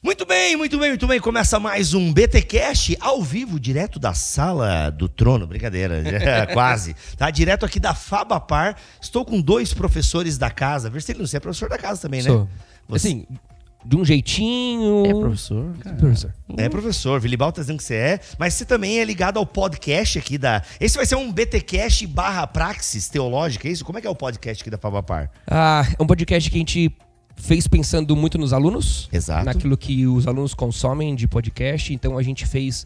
Muito bem. Começa mais um BTcast ao vivo, direto da sala do trono. Brincadeira, quase. Tá direto aqui da Fabapar. Estou com dois professores da casa. Vercelino, você é professor da casa também, né? Sou. Você... Assim, de um jeitinho... É professor, cara. É professor, Vilibaldo tá dizendo que você é, mas você também é ligado ao podcast aqui da... Esse vai ser um BTcast / Praxis Teológica, é isso? Como é que é o podcast aqui da Fabapar? É um podcast que a gente fez pensando muito nos alunos. Exato. Naquilo que os alunos consomem de podcast. Então a gente fez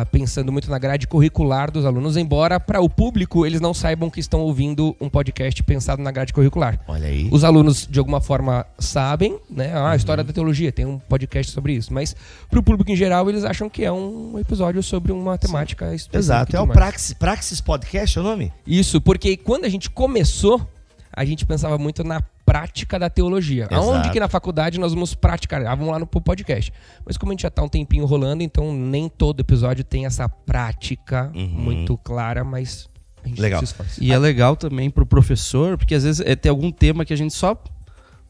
pensando muito na grade curricular dos alunos, embora para o público eles não saibam que estão ouvindo um podcast pensado na grade curricular. Olha aí. Os alunos, de alguma forma, sabem, né? A história da teologia, tem um podcast sobre isso. Mas para o público em geral, eles acham que é um episódio sobre uma temática específica. Exato, é o Praxis Podcast, é o nome? Isso, porque quando a gente começou, a gente pensava muito na prática da teologia. Exato. Aonde que na faculdade nós vamos praticar? Vamos lá no podcast. Mas como a gente já tá um tempinho rolando, então nem todo episódio tem essa prática muito clara, mas a gente legal. se esforça. E é legal também pro professor, porque às vezes tem algum tema que a gente só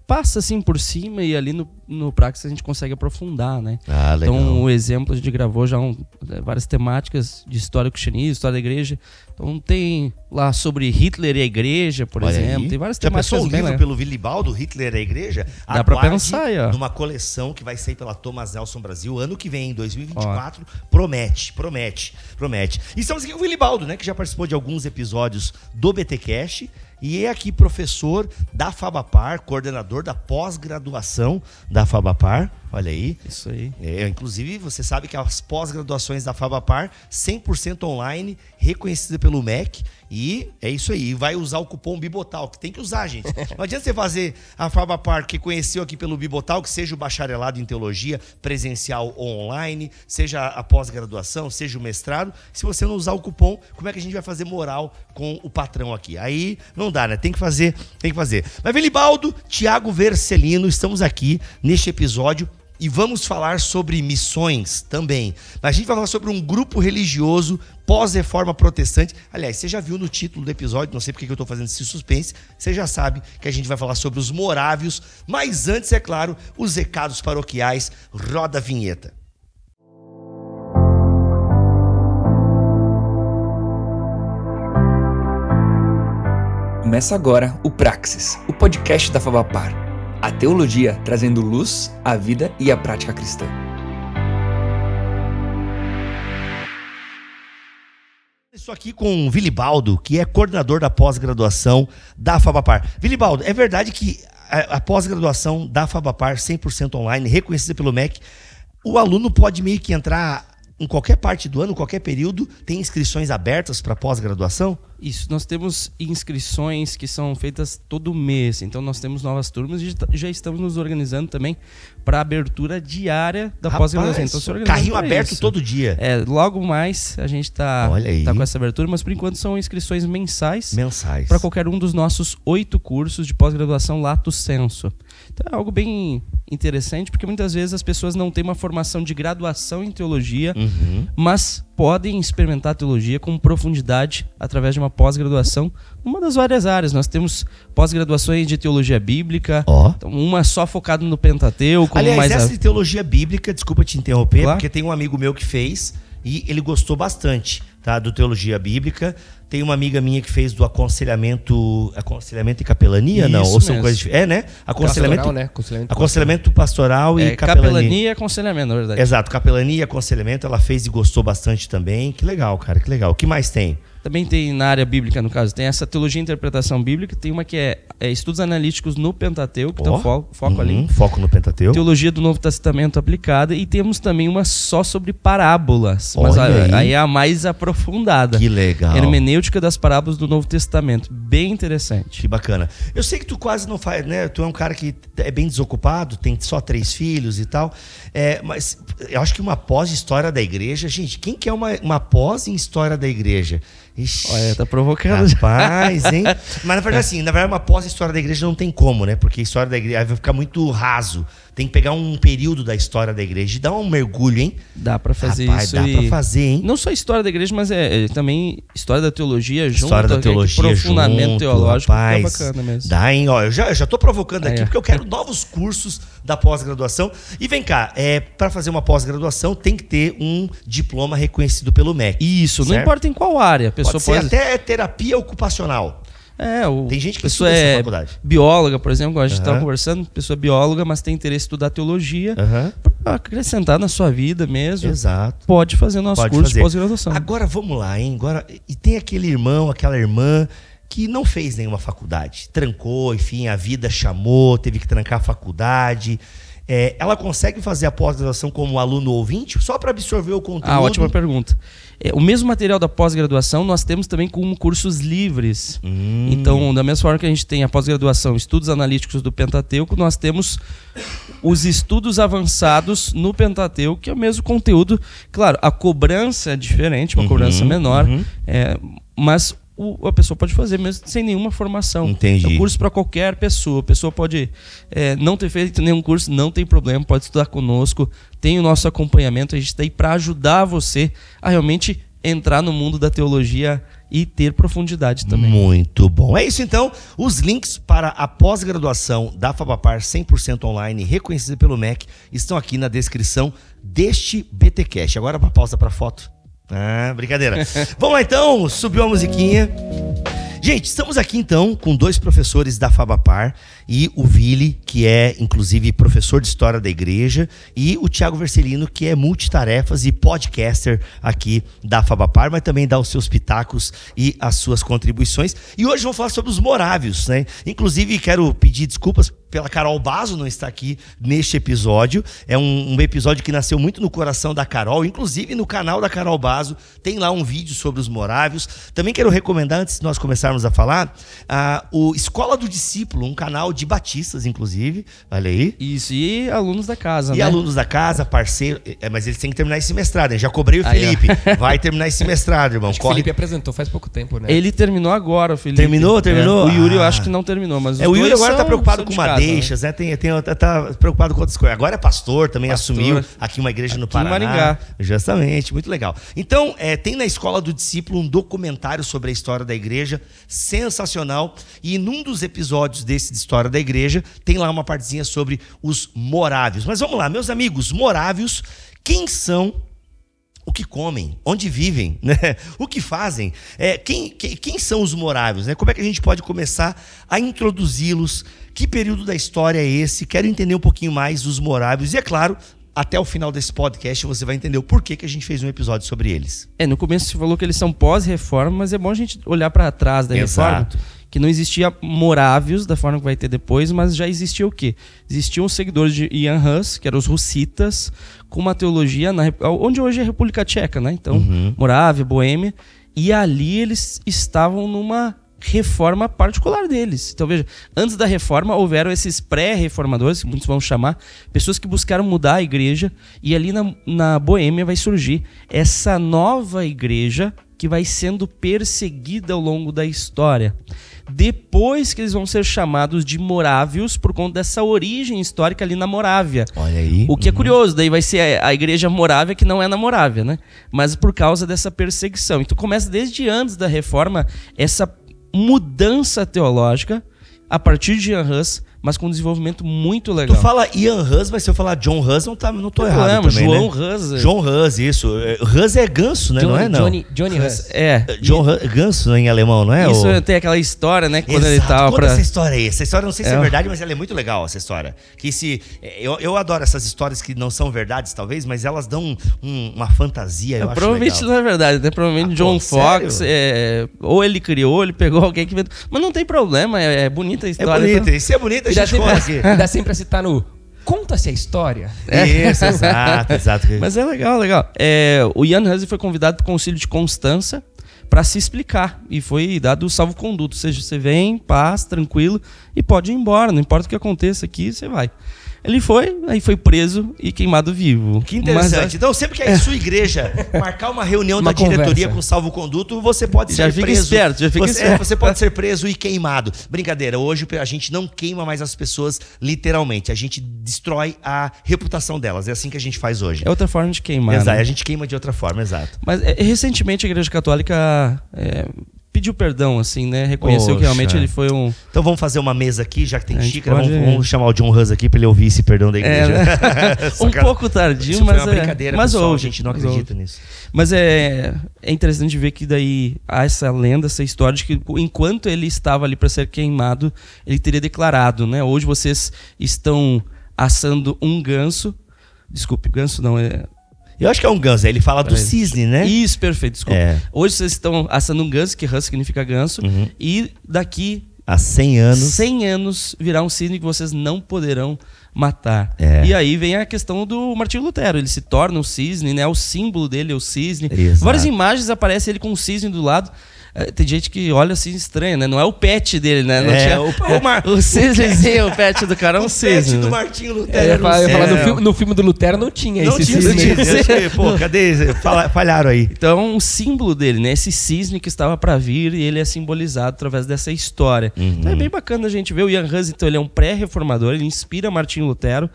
passa assim por cima e ali no Praxis a gente consegue aprofundar, né? Ah, legal. Então, o exemplo, a gente gravou já várias temáticas de história do cristianismo, história da igreja. Então, tem lá sobre Hitler e a igreja, por exemplo. Aí. Tem várias Já temáticas pensou o bem livro legais. pelo Vilibaldo, Hitler e a igreja? Dá pra Aguarde pensar aí, ó. numa coleção que vai sair pela Thomas Nelson Brasil ano que vem, em 2024. Promete. E estamos aqui com o Vilibaldo, né? Que já participou de alguns episódios do BTcast. E é aqui professor da Fabapar, coordenador da pós-graduação da Fabapar. Olha aí. Isso aí. Inclusive, você sabe que as pós-graduações da Fabapar, 100% online, reconhecida pelo MEC. E é isso aí. Vai usar o cupom Bibotal, que tem que usar, gente. Não adianta você fazer a Fabapar, que conheceu aqui pelo Bibotal, que seja o bacharelado em teologia, presencial ou online, seja a pós-graduação, seja o mestrado. Se você não usar o cupom, como é que a gente vai fazer moral com o patrão aqui? Aí não dá, né? Tem que fazer. Mas Vilibaldo, Thiago Vercelino, estamos aqui neste episódio e vamos falar sobre missões também. Mas a gente vai falar sobre um grupo religioso pós-reforma protestante. Aliás, você já viu no título do episódio, não sei porque que eu estou fazendo esse suspense, você já sabe que a gente vai falar sobre os morávios. Mas antes, é claro, os recados paroquiais. Roda a vinheta. Começa agora o Praxis, o podcast da Fabapar. A teologia trazendo luz, a vida e a prática cristã. Estou aqui com o Vilibaldo, que é coordenador da pós-graduação da Fabapar. Vilibaldo, é verdade que a pós-graduação da Fabapar, 100% online, reconhecida pelo MEC, o aluno pode meio que entrar em qualquer parte do ano, qualquer período, tem inscrições abertas para pós-graduação? Isso, nós temos inscrições que são feitas todo mês, então nós temos novas turmas e já estamos nos organizando também para a abertura diária da pós-graduação. Então, se organiza carrinho pra aberto isso. Todo dia. Logo mais a gente tá com essa abertura, mas por enquanto são inscrições mensais. Para qualquer um dos nossos 8 cursos de pós-graduação Lato Sensu. Então é algo bem interessante, porque muitas vezes as pessoas não têm uma formação de graduação em teologia, mas podem experimentar a teologia com profundidade através de uma pós-graduação numa das várias áreas. Nós temos pós-graduações de teologia bíblica, então uma só focada no Pentateuco. Aliás, essa de teologia bíblica, desculpa te interromper, claro. Porque tem um amigo meu que fez e ele gostou bastante, tá, do teologia bíblica. Tem uma amiga minha que fez do aconselhamento e capelania, isso não? Ou são mesmo. coisas diferentes? Né? Aconselhamento, Pastoral, né? aconselhamento pastoral e capelania. Capelania e aconselhamento, na verdade. Exato, capelania e aconselhamento, ela fez e gostou bastante também. Que legal, cara, que legal. O que mais tem? Também tem na área bíblica, no caso, tem essa teologia e interpretação bíblica, tem uma que é estudos analíticos no Pentateuco, então foco ali. Foco no Pentateuco. Teologia do Novo Testamento aplicada, e temos também uma só sobre parábolas, mas aí é a mais aprofundada. Que legal. Hermenêutica das parábolas do Novo Testamento, bem interessante. Que bacana. Eu sei que tu quase não faz, né? Tu é um cara que é bem desocupado, tem só 3 filhos e tal, mas eu acho que uma pós em História da Igreja, gente, quem quer uma pós em História da Igreja? Ixi, olha, tá provocando. Rapaz, hein? Mas na verdade, assim, uma pós-história da igreja não tem como, né? Porque a história da igreja vai ficar muito raso. tem que pegar um período da história da igreja e dar um mergulho, hein? Dá pra fazer isso. Dá pra fazer, hein? Não só a história da igreja, mas também história da teologia junto. História da teologia aprofundamento junto, teológico, rapaz, que é bacana mesmo. Dá, hein? Ó, eu já tô provocando aqui porque eu quero novos cursos da pós-graduação. E vem cá, para fazer uma pós-graduação tem que ter um diploma reconhecido pelo MEC. Isso, certo? Não importa em qual área. A pessoa pode ser até terapia ocupacional. Tem gente que estuda essa faculdade. Bióloga, por exemplo, como a gente estava conversando, pessoa bióloga, mas tem interesse em estudar teologia, para acrescentar na sua vida mesmo. Exato. Pode fazer o nosso curso de pós-graduação. Agora vamos lá, hein? E tem aquele irmão, aquela irmã que não fez nenhuma faculdade. Trancou, enfim, a vida chamou, teve que trancar a faculdade. Ela consegue fazer a pós-graduação como aluno ouvinte só para absorver o conteúdo? Ótima pergunta. O mesmo material da pós-graduação nós temos também como cursos livres. Então, da mesma forma que a gente tem a pós-graduação Estudos Analíticos do Pentateuco, nós temos os estudos avançados no Pentateuco, que é o mesmo conteúdo. Claro, a cobrança é diferente, uma cobrança menor, mas a pessoa pode fazer mesmo sem nenhuma formação. Entendi. É um curso para qualquer pessoa. A pessoa pode não ter feito nenhum curso, não tem problema, pode estudar conosco. Tem o nosso acompanhamento, a gente está aí para ajudar você a realmente entrar no mundo da teologia e ter profundidade também. Muito bom. É isso então. Os links para a pós-graduação da Fabapar 100% online, reconhecida pelo MEC, estão aqui na descrição deste BTcast. Agora uma pausa para foto. Brincadeira. Vamos lá então, subiu a musiquinha. Gente, estamos aqui então com 2 professores da Fabapar e o Vili, que é inclusive professor de História da Igreja, e o Thiago Vercelino, que é multitarefas e podcaster aqui da Fabapar, mas também dá os seus pitacos e as suas contribuições. E hoje vamos falar sobre os morávios, né? Inclusive quero pedir desculpas pela Carol Basso não estar aqui neste episódio. É um episódio que nasceu muito no coração da Carol, inclusive no canal da Carol Basso tem lá um vídeo sobre os morávios. Também quero recomendar, antes de nós começarmos a falar, o Escola do Discípulo, um canal de batistas, inclusive. Olha aí. Isso, e alunos da casa, né? E alunos da casa, parceiro. Mas eles têm que terminar esse mestrado, hein? Já cobrei o Felipe. Vai terminar esse mestrado, irmão. Acho que o Felipe apresentou faz pouco tempo, né? Ele terminou agora, o Felipe. Terminou? O Yuri eu acho que não terminou, mas o Yuri agora tá preocupado com madeixas, né? Tá preocupado com outras coisas. Agora é pastor, também assumiu aqui uma igreja no Paraná. Em Maringá. Justamente, muito legal. Então, tem na Escola do Discípulo um documentário sobre a história da igreja, sensacional. E num dos episódios desse de História da Igreja, tem lá uma partezinha sobre os morávios. Mas vamos lá, meus amigos, morávios, quem são? O que comem, onde vivem, né? O que fazem, quem são os morávios, né? Como é que a gente pode começar a introduzi-los? Que período da história é esse? Quero entender um pouquinho mais dos morávios e, é claro, até o final desse podcast você vai entender o porquê que a gente fez um episódio sobre eles. No começo você falou que eles são pós-reforma, mas é bom a gente olhar para trás da reforma. Que não existia morávios da forma que vai ter depois, mas já existia o quê? Existiam os seguidores de Jan Hus, que eram os russitas, com uma teologia onde hoje é a República Tcheca, né? Então, Morávia, Boêmia, e ali eles estavam numa reforma particular deles. Então veja, antes da reforma houveram esses pré-reformadores, que muitos vão chamar, pessoas que buscaram mudar a igreja, e ali na Boêmia vai surgir essa nova igreja que vai sendo perseguida ao longo da história. Depois que eles vão ser chamados de morávios por conta dessa origem histórica ali na Morávia. Olha aí. O que é curioso, daí vai ser a igreja morávia que não é na Morávia, né? Mas por causa dessa perseguição. Então começa desde antes da reforma essa mudança teológica a partir de Jan Hus, mas com um desenvolvimento muito legal. Tu fala Jan Hus, mas se eu falar John Hus, não tô errado também, João né? Hus. John Hus, isso. Hus é ganso, né? Não é, não? Johnny Hus. John Hus, ganso em alemão, não é? Isso tem aquela história, né? Quando Exato. ele tava Conta essa história aí. Essa história não sei se é verdade, mas ela é muito legal, essa história. Que eu adoro essas histórias que não são verdades, talvez, mas elas dão uma fantasia, eu acho provavelmente legal. não é verdade, né? Provavelmente John Fox, ou ele criou, ou ele pegou alguém que inventou. Mas não tem problema, é bonita a história. É bonita, então... se é bonita, a gente conta aqui. Dá sempre a citar no Conta-se a história. Isso, exato. Mas é legal. O Jan Hus foi convidado para o Concílio de Constança para se explicar. E foi dado o salvo-conduto. Ou seja, você vem, paz, tranquilo, e pode ir embora. Não importa o que aconteça aqui, você vai. Ele foi preso e queimado vivo. Que interessante. Então, sempre que a sua igreja marcar uma reunião da diretoria com salvo-conduto, você pode ser preso. Você pode ser preso e queimado. Brincadeira, hoje a gente não queima mais as pessoas literalmente. A gente destrói a reputação delas. É assim que a gente faz hoje. É outra forma de queimar. Exato, né? A gente queima de outra forma, exato. Mas recentemente a Igreja Católica pediu perdão, assim, né? Reconheceu que realmente ele foi um... Então vamos fazer uma mesa aqui, já que tem xícara, vamos chamar o John Hus aqui pra ele ouvir esse perdão da igreja. Um pouco tardio, mas foi uma brincadeira, mas pessoal, a gente não acredita nisso. Mas é interessante ver que daí há essa lenda, essa história de que enquanto ele estava ali para ser queimado, ele teria declarado, né? Hoje vocês estão assando um ganso. Desculpe, ganso não, Eu acho que é um ganso, ele fala do cisne, né? Isso, perfeito, desculpa. Hoje vocês estão assando um ganso, que Hus significa ganso, e daqui a 100 anos virá um cisne que vocês não poderão matar. E aí vem a questão do Martinho Lutero, ele se torna um cisne, né? O símbolo dele é o cisne. Exato. Várias imagens aparecem ele com um cisne do lado. Tem gente que olha assim estranho, né? Não é o pet dele, né? O cisnezinho, o pet do cara é um cisne. O pet do Martinho Lutero. No filme do Lutero não tinha esse cisne. Pô, cadê? Falharam aí. Então, um símbolo dele, né? Esse cisne que estava para vir, e ele é simbolizado através dessa história. Então é bem bacana a gente ver. O Jan Hus, então, ele é um pré-reformador, ele inspira Martinho Lutero.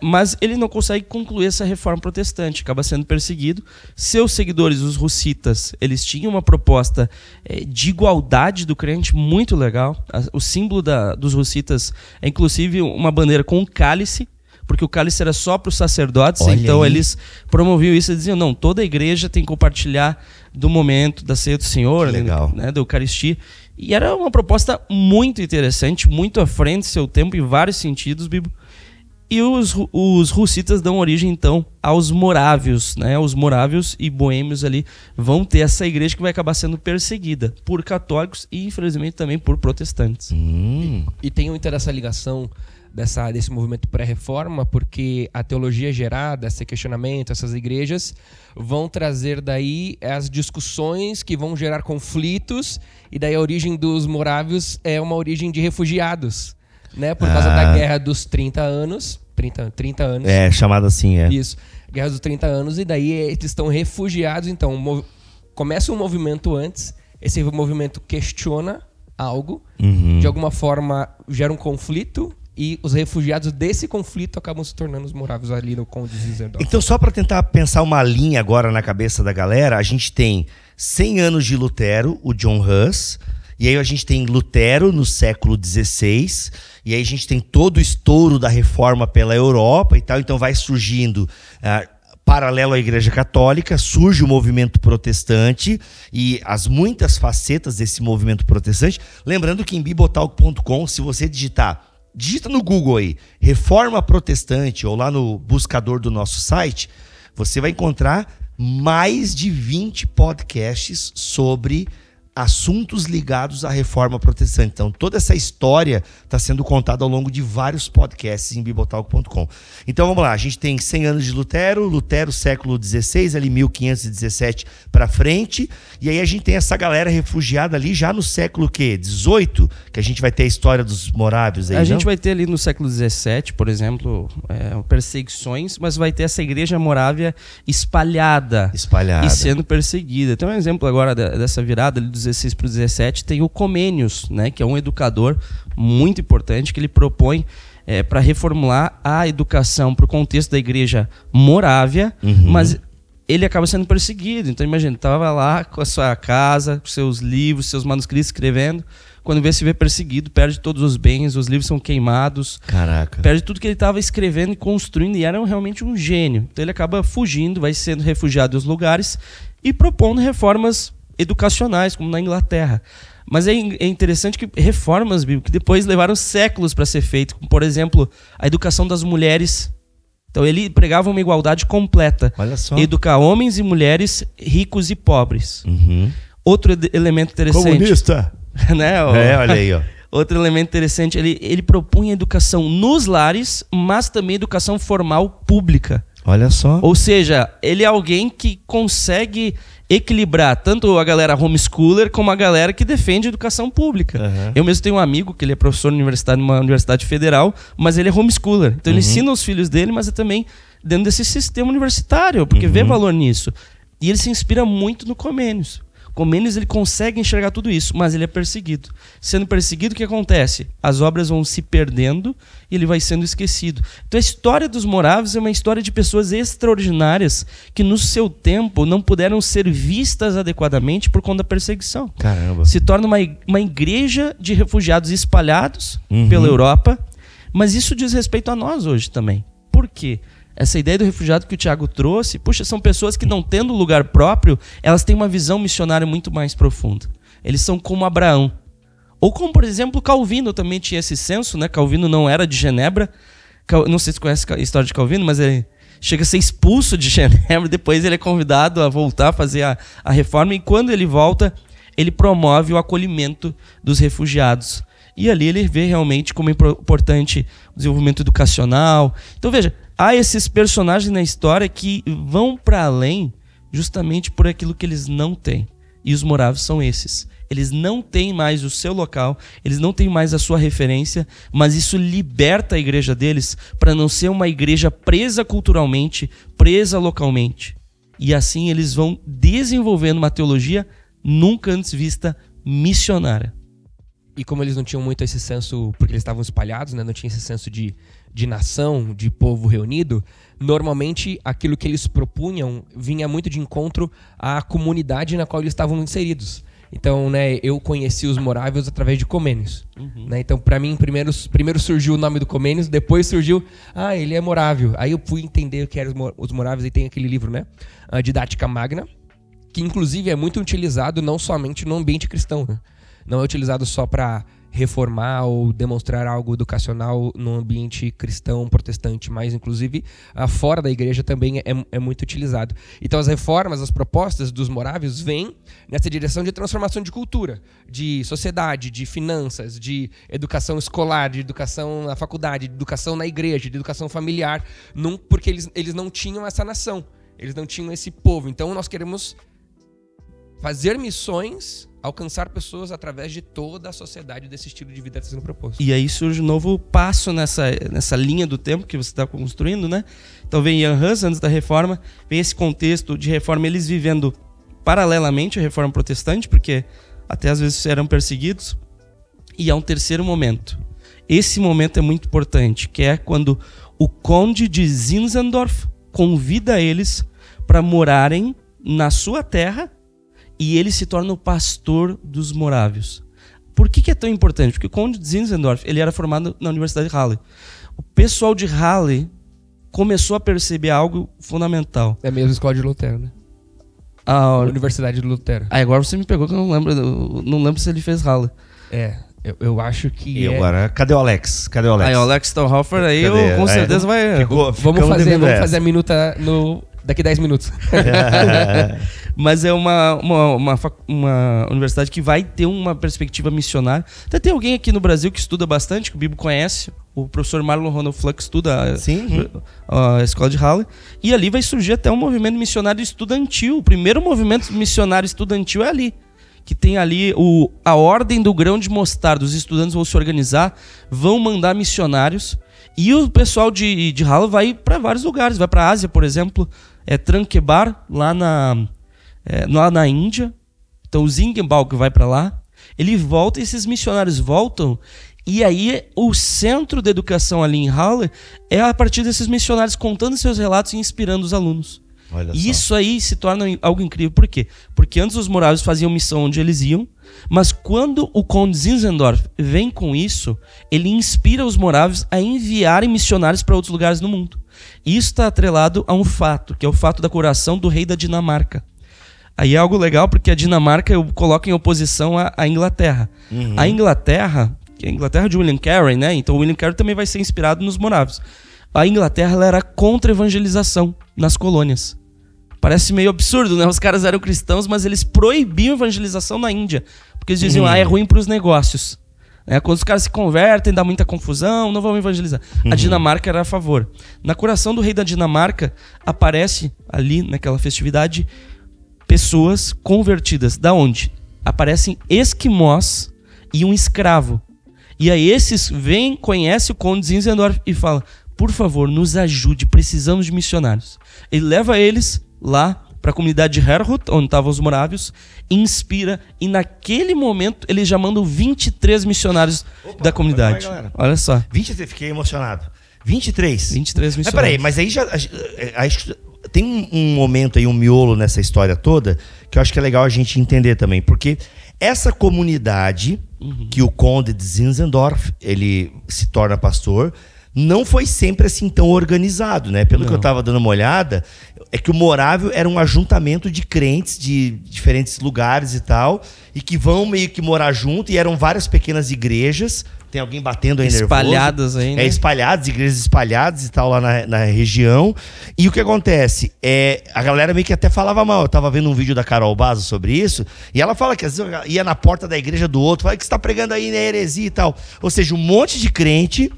Mas ele não consegue concluir essa reforma protestante, acaba sendo perseguido. Seus seguidores, os russitas, eles tinham uma proposta de igualdade do crente muito legal. O símbolo dos russitas é inclusive uma bandeira com um cálice, porque o cálice era só para os sacerdotes. Olha então aí. Eles promoviam isso e diziam, não, toda a igreja tem que compartilhar do momento da ceia do Senhor, né, da Eucaristia. E era uma proposta muito interessante, muito à frente do seu tempo em vários sentidos, Bibo. E os russitas dão origem, então, aos morávios, né? Os morávios e boêmios ali vão ter essa igreja que vai acabar sendo perseguida por católicos e, infelizmente, também por protestantes. E tem muita dessa ligação desse movimento pré-reforma, porque a teologia gerada, esse questionamento, essas igrejas vão trazer daí as discussões que vão gerar conflitos, e daí a origem dos morávios é uma origem de refugiados. Né, por causa da Guerra dos 30 anos. 30 anos. É, chamada assim, Isso. Guerra dos 30 anos, e daí eles estão refugiados. Então, começa um movimento antes, esse movimento questiona algo, de alguma forma gera um conflito, e os refugiados desse conflito acabam se tornando os moráveis ali no Conde Zizendorf. Então, só para tentar pensar uma linha agora na cabeça da galera, a gente tem 100 anos de Lutero, o John Hus. E aí a gente tem Lutero no século XVI, e aí a gente tem todo o estouro da reforma pela Europa e tal, então vai surgindo, paralelo à Igreja Católica, surge o movimento protestante e as muitas facetas desse movimento protestante. Lembrando que em bibotalk.com, se você digita no Google aí, Reforma Protestante, ou lá no buscador do nosso site, você vai encontrar mais de 20 podcasts sobre assuntos ligados à reforma protestante. Então, toda essa história está sendo contada ao longo de vários podcasts em bibotalk.com. Então, vamos lá. A gente tem 100 anos de Lutero, século XVI, ali 1517 para frente. E aí a gente tem essa galera refugiada ali já no século XVIII, que a gente vai ter a história dos morávios aí, gente vai ter ali no século XVII, por exemplo, perseguições, mas vai ter essa igreja morávia espalhada. E sendo perseguida. Tem um exemplo agora dessa virada ali dos 16 para o 17, tem o Comênios, né, que é um educador muito importante, que ele propõe para reformular a educação para o contexto da igreja morávia, mas ele acaba sendo perseguido. Então imagina, ele estava lá com a sua casa, com seus livros, seus manuscritos, escrevendo, quando se vê perseguido, perde todos os bens, os livros são queimados. Caraca. Perde tudo que ele estava escrevendo e construindo, e era realmente um gênio. Então ele acaba fugindo, vai sendo refugiado em lugares e propondo reformas educacionais, como na Inglaterra. Mas é interessante que reformas bíblicas que depois levaram séculos para ser feitas, como, por exemplo, a educação das mulheres. Então ele pregava uma igualdade completa. Olha só. Educar homens e mulheres, ricos e pobres. Outro elemento interessante... Comunista! Né, olha aí, ó. Outro elemento interessante, ele propunha educação nos lares, mas também educação formal pública. Olha só. Ou seja, ele é alguém que consegue equilibrar tanto a galera homeschooler como a galera que defende a educação pública. Eu mesmo tenho um amigo que ele é professor universitário numa universidade federal, mas ele é homeschooler. Então ele ensina os filhos dele, mas é também dentro desse sistema universitário, porque vê valor nisso. E ele se inspira muito no Comênios. Comênios, ele consegue enxergar tudo isso, mas ele é perseguido. Sendo perseguido, o que acontece? As obras vão se perdendo e ele vai sendo esquecido. Então a história dos morávios é uma história de pessoas extraordinárias que no seu tempo não puderam ser vistas adequadamente por conta da perseguição. Caramba. Se torna uma igreja de refugiados espalhados pela Europa, mas isso diz respeito a nós hoje também. Por quê? Essa ideia do refugiado que o Tiago trouxe, puxa, são pessoas que não tendo lugar próprio, elas têm uma visão missionária muito mais profunda. Eles são como Abraão. Ou como, por exemplo, Calvino também tinha esse senso, né? Calvino não era de Genebra. Não sei se você conhece a história de Calvino, mas ele chega a ser expulso de Genebra, depois ele é convidado a voltar a fazer a reforma, e quando ele volta, ele promove o acolhimento dos refugiados. E ali ele vê realmente como é importante o desenvolvimento educacional. Então veja, há esses personagens na história que vão para além justamente por aquilo que eles não têm. E os morávios são esses. Eles não têm mais o seu local, eles não têm mais a sua referência, mas isso liberta a igreja deles para não ser uma igreja presa culturalmente, presa localmente. E assim eles vão desenvolvendo uma teologia nunca antes vista missionária. E como eles não tinham muito esse senso, porque eles estavam espalhados, né? Não tinha esse senso de nação, de povo reunido, normalmente aquilo que eles propunham vinha muito de encontro à comunidade na qual eles estavam inseridos. Então, né, eu conheci os morávios através de Comênios. Né? Então, para mim, primeiro surgiu o nome do Comênios, depois surgiu, ele é morávio. Aí eu fui entender o que eram os morávios, e tem aquele livro, né? A Didática Magna, que inclusive é muito utilizado não somente no ambiente cristão, né? Não é utilizado só para reformar ou demonstrar algo educacional no ambiente cristão protestante, mas inclusive fora da igreja também é muito utilizado. Então as reformas, as propostas dos morávios vêm nessa direção de transformação de cultura, de sociedade, de finanças, de educação escolar, de educação na faculdade, de educação na igreja, de educação familiar, porque eles não tinham essa nação, eles não tinham esse povo. Então nós queremos fazer missões, alcançar pessoas através de toda a sociedade desse estilo de vida que está sendo proposto. E aí surge um novo passo nessa linha do tempo que você está construindo, né? Então vem Ian Hus, antes da reforma, vem esse contexto de reforma, eles vivendo paralelamente a reforma protestante, porque até às vezes eram perseguidos. E há um terceiro momento. Esse momento é muito importante, que é quando o conde de Zinzendorf convida eles para morarem na sua terra, e ele se torna o pastor dos morávios. Por que é tão importante? Porque o conde de Zinzendorf, ele era formado na Universidade de Halle. O pessoal de Halle começou a perceber algo fundamental. É a mesma escola de Lutero, né? A Universidade de Lutero. Agora você me pegou que eu não lembro se ele fez Halle. Eu acho que E agora, cadê o Alex? Aí o Alex Stahlhofer aí, com certeza vai... Vamos fazer a minuta daqui 10 minutos. Mas é uma universidade que vai ter uma perspectiva missionária. Até tem alguém aqui no Brasil que estuda bastante, que o Bibo conhece, o professor Marlon Ronald Fluck estuda a escola de Halle, e ali vai surgir até um movimento missionário estudantil. O primeiro movimento missionário estudantil é ali, que tem ali a ordem do grão de mostarda. Os estudantes vão se organizar, vão mandar missionários, e o pessoal de Halle vai para vários lugares, vai para a Ásia, por exemplo, Tranquebar, lá na Índia. Então o Zingbaum que vai para lá, ele volta, esses missionários voltam, e aí o centro da educação ali em Halle é a partir desses missionários contando seus relatos e inspirando os alunos. E isso aí se torna algo incrível. Por quê? Porque antes os morávios faziam missão onde eles iam, mas quando o conde Zinzendorf vem com isso, ele inspira os morávios a enviarem missionários para outros lugares no mundo. E isso está atrelado a um fato, que é o fato da coroação do rei da Dinamarca. Aí é algo legal, porque a Dinamarca eu coloco em oposição à Inglaterra. A Inglaterra, que é a Inglaterra de William Carey, né? Então o William Carey também vai ser inspirado nos morávios. A Inglaterra ela era contra a evangelização nas colônias. Parece meio absurdo, né? Os caras eram cristãos, mas eles proibiam a evangelização na Índia. Porque eles diziam, é ruim para os negócios. Né? Quando os caras se convertem, dá muita confusão, não vamos evangelizar. A Dinamarca era a favor. Na coroação do rei da Dinamarca, aparece ali, naquela festividade, pessoas convertidas. Da onde? Aparecem esquimós e um escravo. E aí esses vêm, conhecem o conde Zinzendorf e falam: por favor, nos ajude, precisamos de missionários. Ele leva eles lá para a comunidade de Herrhut, onde estavam os morávios, inspira, e naquele momento eles já mandam 23 missionários da comunidade. Olha só. 23, fiquei emocionado. 23 missionários. Mas peraí, mas aí já tem um momento aí, um miolo nessa história toda, que eu acho que é legal a gente entender também, porque essa comunidade que o conde de Zinzendorf, ele se torna pastor, não foi sempre assim tão organizado, né? Pelo que eu estava dando uma olhada, é que o Morávio era um ajuntamento de crentes de diferentes lugares e tal, e que vão meio que morar junto, e eram várias pequenas igrejas. Tem alguém batendo aí espalhadas nervoso. Aí, né? Espalhadas, igrejas espalhadas e tal lá na região. E o que acontece? A galera meio que até falava mal. Eu tava vendo um vídeo da Carol Bazo sobre isso, e ela fala que às vezes ia na porta da igreja do outro, fala que você tá pregando aí na heresia e tal. Ou seja, um monte de crente.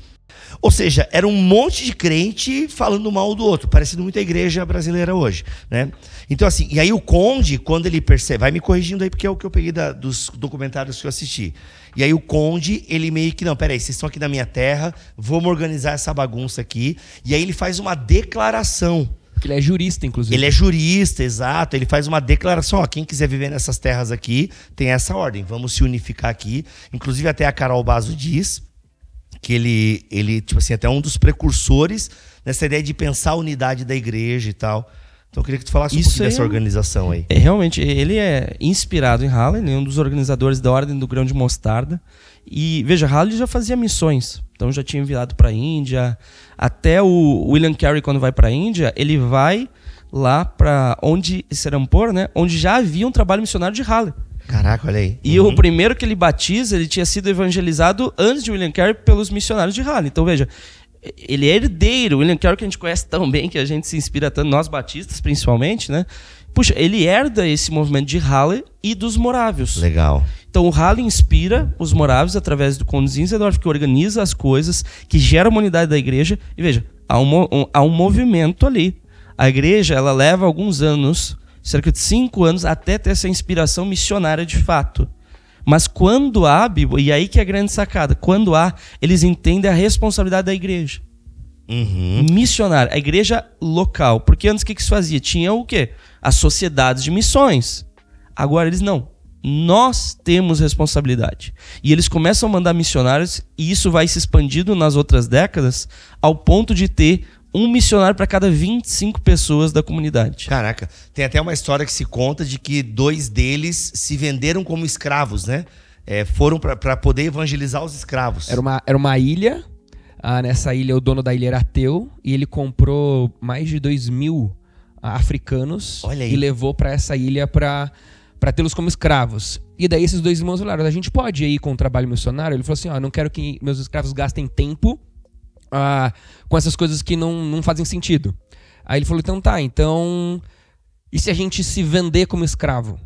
Ou seja, era um monte de crente falando mal do outro, parecendo muito a igreja brasileira hoje, né? Então assim, e aí o conde, quando ele percebe, vai me corrigindo aí porque é o que eu peguei dos documentários que eu assisti. E aí o conde, ele meio que, não, peraí, vocês estão aqui na minha terra, vamos organizar essa bagunça aqui. E aí ele faz uma declaração. Ele é jurista, inclusive. Ele é jurista, exato. Ele faz uma declaração, ó, quem quiser viver nessas terras aqui, tem essa ordem, vamos se unificar aqui. Inclusive até a Carol Bazo diz que ele tipo assim, até um dos precursores nessa ideia de pensar a unidade da igreja e tal. Então eu queria que tu falasse um pouquinho dessa organização aí. Realmente, ele é inspirado em Halle, ele é um dos organizadores da Ordem do Grão de Mostarda. E veja, Halle já fazia missões, então já tinha enviado para a Índia. Até o William Carey, quando vai para a Índia, ele vai lá para onde Serampore, né, onde já havia um trabalho missionário de Halle. Caraca, olha aí. E o primeiro que ele batiza, ele tinha sido evangelizado antes de William Carey pelos missionários de Halle. Então veja, ele é herdeiro. William Carey, que a gente conhece tão bem, que a gente se inspira tanto, nós batistas principalmente, né? Puxa, ele herda esse movimento de Halle e dos morávios. Legal. Então o Halle inspira os morávios através do conde Zinzendorf, que organiza as coisas, que gera uma unidade da igreja. E veja, há um movimento ali. A igreja, ela leva alguns anos, cerca de 5 anos, até ter essa inspiração missionária de fato. Mas quando há, Bíblia, e aí que é a grande sacada, quando há, eles entendem a responsabilidade da igreja. Missionária, a igreja local. Porque antes o que se fazia? Tinha o quê? As sociedades de missões. Agora eles não. Nós temos responsabilidade. E eles começam a mandar missionários, e isso vai se expandindo nas outras décadas, ao ponto de ter um missionário para cada 25 pessoas da comunidade. Caraca, tem até uma história que se conta de que 2 deles se venderam como escravos, né? Foram para poder evangelizar os escravos. Era uma ilha, nessa ilha o dono da ilha era ateu, e ele comprou mais de 2.000 africanos e levou para essa ilha para tê-los como escravos. E daí esses 2 irmãos falaram, a gente pode ir com o trabalho missionário? Ele falou assim, não quero que meus escravos gastem tempo com essas coisas que não fazem sentido. Aí ele falou, então e se a gente se vender como escravo?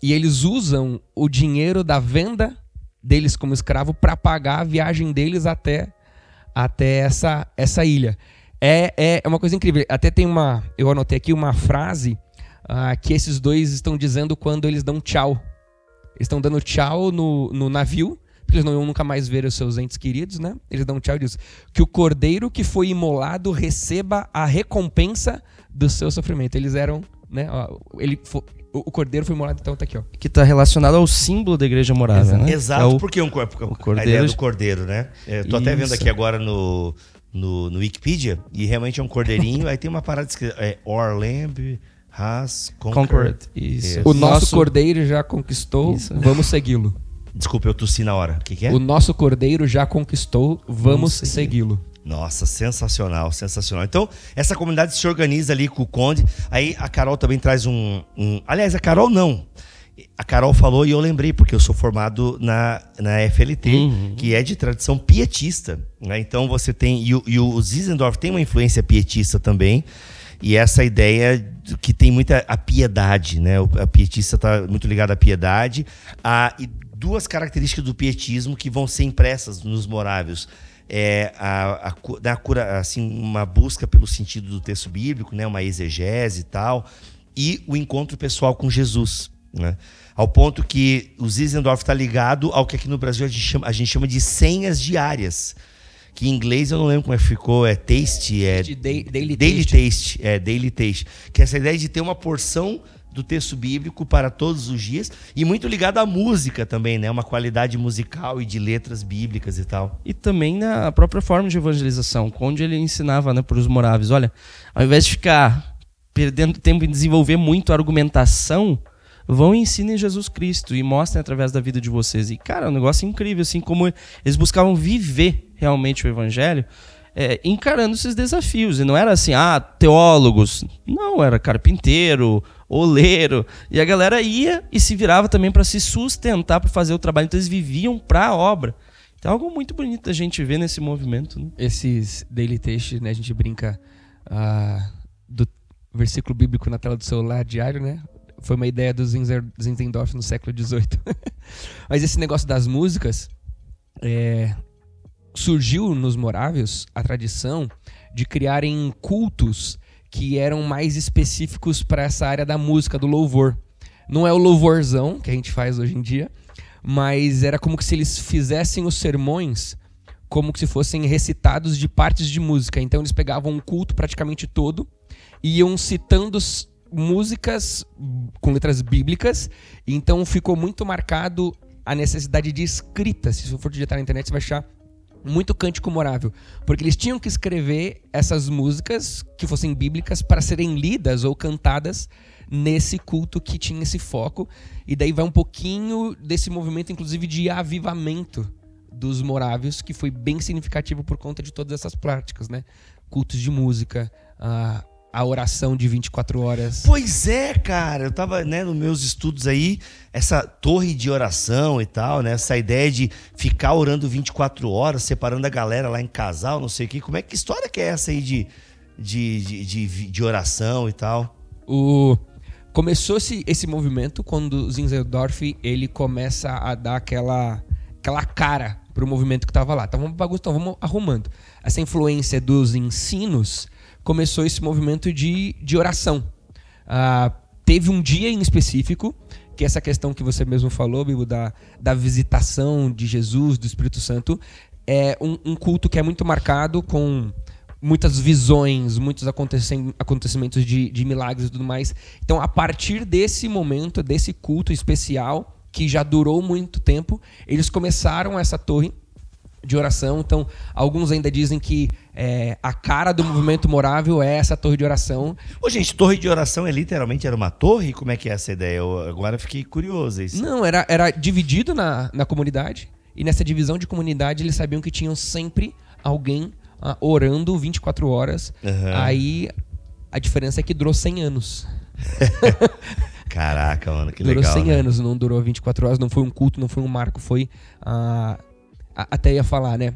E eles usam o dinheiro da venda deles como escravo para pagar a viagem deles até essa ilha. É uma coisa incrível. Até eu anotei aqui uma frase que esses 2 estão dizendo quando eles dão tchau. Eles estão dando tchau no navio, porque eles não iam nunca mais ver os seus entes queridos, né? Eles dão tchau e dizem que o cordeiro que foi imolado receba a recompensa do seu sofrimento. Eles eram, né? O cordeiro foi imolado, então tá aqui, ó. Que está relacionado ao símbolo da igreja morável, né? Exato, porque o cordeiro, a ideia do cordeiro, né? Tô até vendo aqui agora no Wikipedia, e realmente é um cordeirinho. Aí tem uma parada escrita, Our Lamb has conquered. Isso. O nosso cordeiro já conquistou, vamos segui-lo. Desculpa, eu tossi na hora. O que é? O nosso cordeiro já conquistou, vamos segui-lo. Nossa, sensacional, sensacional. Então, essa comunidade se organiza ali com o conde. Aí a Carol também traz Aliás, a Carol não. A Carol falou e eu lembrei, porque eu sou formado na FLT, que é de tradição pietista, né? Então você tem... E o Zinzendorf tem uma influência pietista também. E essa ideia que tem muita a piedade, né? A pietista está muito ligada à piedade. E duas características do pietismo que vão ser impressas nos morávios. Uma busca pelo sentido do texto bíblico, né? Uma exegese e tal, e o encontro pessoal com Jesus, né? Ao ponto que o Zinzendorf está ligado ao que aqui no Brasil a gente chama de senhas diárias, que em inglês eu não lembro como é que ficou, taste, daily taste, que é essa ideia de ter uma porção do texto bíblico para todos os dias, e muito ligado à música também, né? Uma qualidade musical e de letras bíblicas e tal. E também na própria forma de evangelização, onde ele ensinava, né, para os moráveis, olha, ao invés de ficar perdendo tempo em desenvolver muito a argumentação, vão e ensinem Jesus Cristo e mostrem através da vida de vocês. E, cara, é um negócio incrível, assim, como eles buscavam viver realmente o evangelho, encarando esses desafios. E não era assim, teólogos. Não, era carpinteiro, oleiro. E a galera ia e se virava também para se sustentar, para fazer o trabalho. Então eles viviam para a obra. Então é algo muito bonito a gente ver nesse movimento, né? Esses daily texts, né, a gente brinca do versículo bíblico na tela do celular diário, né? Foi uma ideia do Zinzendorf no século XVIII. Mas esse negócio das músicas, surgiu nos morávios a tradição de criarem cultos que eram mais específicos para essa área da música, do louvor. Não é o louvorzão que a gente faz hoje em dia, mas era como se eles fizessem os sermões como se fossem recitados de partes de música. Então eles pegavam um culto praticamente todo e iam citando músicas com letras bíblicas. Então ficou muito marcado a necessidade de escrita. Se você for digitar na internet, você vai achar muito cântico morável, porque eles tinham que escrever essas músicas que fossem bíblicas para serem lidas ou cantadas nesse culto que tinha esse foco. E daí vai um pouquinho desse movimento, inclusive, de avivamento dos morávios, que foi bem significativo por conta de todas essas práticas, né? Cultos de música, a oração de 24 horas. Pois é, cara, eu tava, né, nos meus estudos aí, essa torre de oração e tal, né, essa ideia de ficar orando 24 horas, separando a galera lá em casal, não sei o quê. Como é que história que é essa aí de oração e tal? Começou esse movimento quando o Zinzendorf ele começa a dar aquela cara pro movimento que tava lá. Então vamos arrumando. Essa influência dos ensinos, começou esse movimento de oração. Teve um dia em específico, que essa questão que você mesmo falou, Bibo, da visitação de Jesus, do Espírito Santo, é um culto que é muito marcado com muitas visões, muitos acontecimentos de milagres e tudo mais. Então, a partir desse momento, desse culto especial, que já durou muito tempo, eles começaram essa torre de oração. Então, alguns ainda dizem que a cara do movimento morável é essa torre de oração. Ô, gente, torre de oração literalmente era uma torre? Como é que é essa ideia? Eu agora fiquei curioso. Isso. Não, era dividido na comunidade, e nessa divisão de comunidade eles sabiam que tinham sempre alguém orando 24 horas. Uhum. Aí a diferença é que durou 100 anos. Caraca, mano, que durou legal. Durou 100 né? anos, não durou 24 horas, não foi um culto, não foi um marco, foi... até ia falar, né?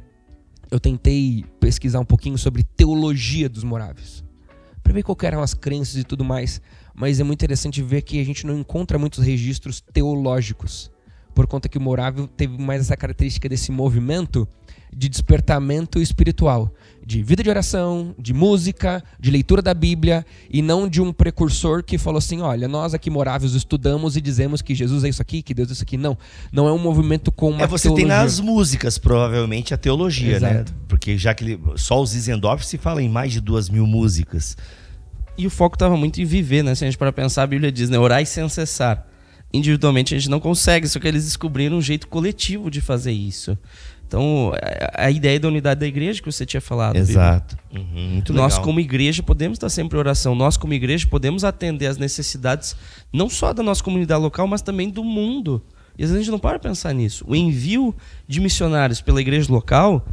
Eu tentei pesquisar um pouquinho sobre teologia dos morávios, para ver qual eram as crenças e tudo mais, mas é muito interessante ver que a gente não encontra muitos registros teológicos, por conta que o morável teve mais essa característica desse movimento de despertamento espiritual, de vida de oração, de música, de leitura da Bíblia, e não de um precursor que falou assim, olha, nós aqui moráveis estudamos e dizemos que Jesus é isso aqui, que Deus é isso aqui. Não é um movimento com uma você teologia. Tem nas músicas, provavelmente, a teologia, exato, né? Porque já que só o Zinzendorf se fala em mais de 2.000 músicas. E o foco estava muito em viver, né? Se a gente para pensar, a Bíblia diz, né? Orai sem cessar. Individualmente a gente não consegue, só que eles descobriram um jeito coletivo de fazer isso. Então, a ideia da unidade da igreja que você tinha falado. Exato. Muito nós, legal. como igreja, podemos estar sempre em oração. Nós, como igreja, podemos atender às necessidades não só da nossa comunidade local, mas também do mundo. E às vezes a gente não para pensar nisso. O envio de missionários pela igreja local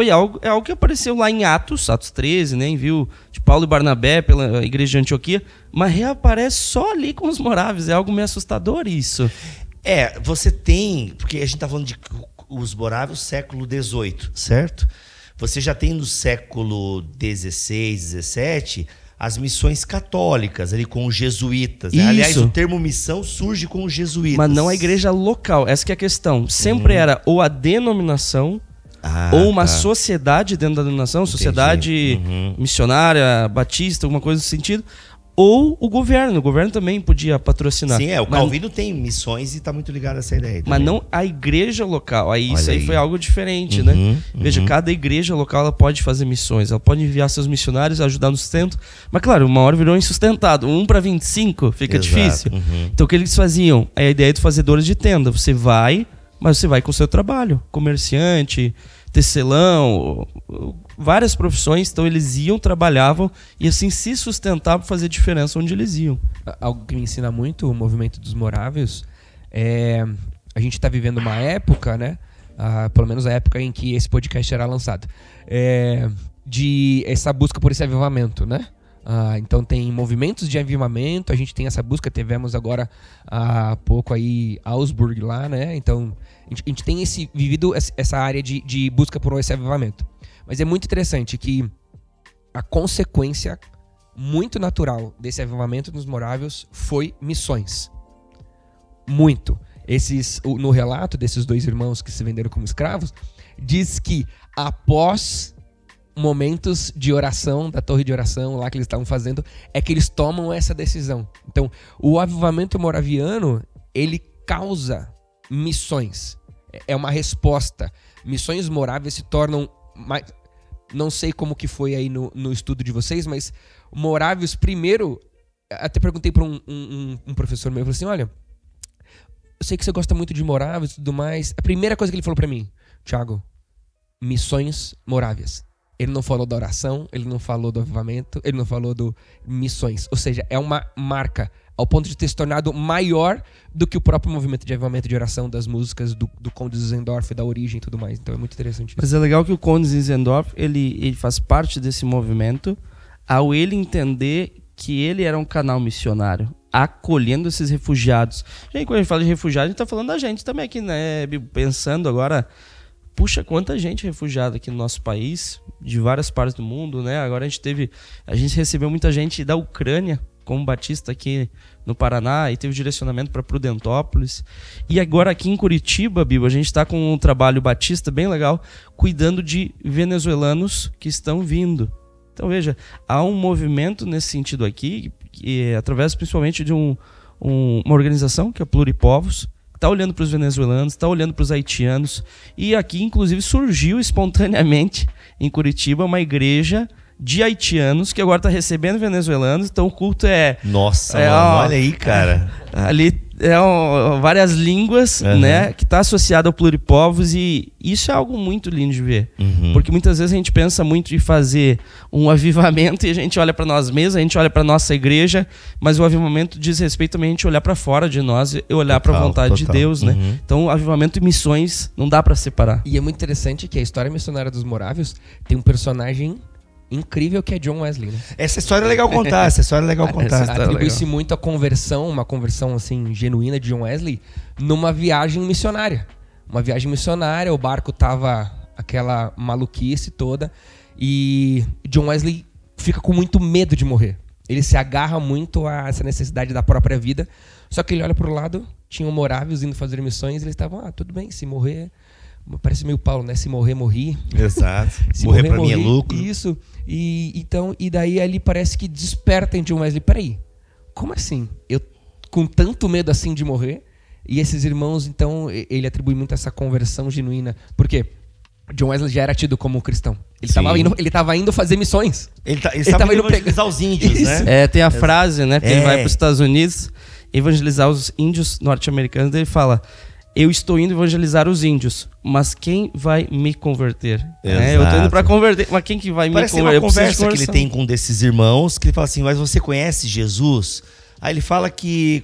é algo que apareceu lá em Atos 13, né? Envio de Paulo e Barnabé pela igreja de Antioquia, mas reaparece só ali com os moráveis. É algo meio assustador isso. Você tem... Porque a gente está falando de os moráveis século XVIII, certo? Você já tem no século XVI, XVII, as missões católicas, ali com os jesuítas. Né? Aliás, o termo missão surge com os jesuítas. Mas não a igreja local, essa que é a questão. Sempre era ou a denominação, ou uma sociedade dentro da denominação, sociedade missionária, batista, alguma coisa nesse sentido, ou o governo também podia patrocinar. Sim, o Calvino tem missões e está muito ligado a essa ideia também. Mas não a igreja local. Aí isso aí foi algo diferente, né? Veja, cada igreja local ela pode fazer missões, ela pode enviar seus missionários, ajudar no sustento. Mas claro, uma hora virou insustentado. 1 para 25 fica difícil. Então o que eles faziam? É a ideia dos fazedores de tenda. Você vai, mas você vai com o seu trabalho. Comerciante, tecelão, várias profissões. Então eles iam, trabalhavam e assim se sustentavam, fazer diferença onde eles iam. Algo que me ensina muito o movimento dos morávios é... A gente está vivendo uma época, né? Pelo menos a época em que esse podcast será lançado, de essa busca por esse avivamento, né? Então tem movimentos de avivamento, a gente tem essa busca, tivemos agora há pouco aí Augsburg lá, né? Então a gente tem vivido essa área de busca por esse avivamento. Mas é muito interessante que a consequência muito natural desse avivamento nos morávios foi missões. Muito. No relato desses 2 irmãos que se venderam como escravos, diz que após momentos de oração, da torre de oração lá que eles estavam fazendo, é que eles tomam essa decisão. Então, o avivamento moraviano, ele causa missões. É uma resposta. Missões moráveis se tornam mais... Não sei como que foi aí no estudo de vocês, mas morávios, primeiro, até perguntei para um professor meu, eu falei assim, olha, eu sei que você gosta muito de moráveis e tudo mais. A primeira coisa que ele falou para mim, Thiago, missões morávias. Ele não falou da oração, ele não falou do avivamento, ele não falou do missões. Ou seja, é uma marca ao ponto de ter se tornado maior do que o próprio movimento de avivamento de oração das músicas do Conde Zinzendorf, da origem e tudo mais. Então é muito interessante isso. Mas é legal que o Conde Zinzendorf, ele faz parte desse movimento ao ele entender que ele era um canal missionário, acolhendo esses refugiados. Gente, quando a gente fala de refugiados, a gente está falando da gente também aqui, né? Pensando agora, puxa, quanta gente refugiada aqui no nosso país, de várias partes do mundo, né? Agora a gente recebeu muita gente da Ucrânia, como batista aqui no Paraná, e teve direcionamento para Prudentópolis. E agora aqui em Curitiba, Bibo, a gente está com um trabalho batista bem legal, cuidando de venezuelanos que estão vindo. Então veja, há um movimento nesse sentido aqui, que através principalmente de uma organização que é Pluripovos, está olhando para os venezuelanos, está olhando para os haitianos, e aqui inclusive surgiu espontaneamente em Curitiba uma igreja de haitianos que agora está recebendo venezuelanos, então o culto é... Nossa, mano, olha aí, cara. Ali várias línguas, né, que está associado ao Pluripovos, e isso é algo muito lindo de ver. Porque muitas vezes a gente pensa muito em fazer um avivamento e a gente olha para nós mesmos, a gente olha para nossa igreja, mas o avivamento diz respeito também a gente olhar para fora de nós e olhar para a vontade de Deus, né? Então, avivamento e missões não dá para separar. E é muito interessante que a história missionária dos morávios tem um personagem incrível que é John Wesley, né? Essa história é legal contar, Atribui-se muito a conversão, uma conversão assim genuína de John Wesley numa viagem missionária. Uma viagem missionária, o barco tava aquela maluquice toda e John Wesley fica com muito medo de morrer. Ele se agarra muito a essa necessidade da própria vida, só que ele olha pro lado, tinham morávios indo fazer missões, e eles estavam, tudo bem, se morrer... Parece meio Paulo, né? Se morrer, morri. Exato. Se morrer pra mim é lucro. Isso. E daí ali parece que desperta em John Wesley. Peraí, como assim? Eu com tanto medo assim de morrer? E esses irmãos, então, ele atribui muito essa conversão genuína. Por quê? John Wesley já era tido como cristão. Ele estava indo fazer missões. Ele estava indo evangelizar os índios, né? Tem a frase, né? Porque ele vai para os Estados Unidos evangelizar os índios norte-americanos. Ele fala... Eu estou indo evangelizar os índios, mas quem vai me converter? Eu estou indo para converter, mas quem que vai me converter? Parece uma conversa que ele tem com um desses irmãos, que ele fala assim, mas você conhece Jesus? Aí ele fala que,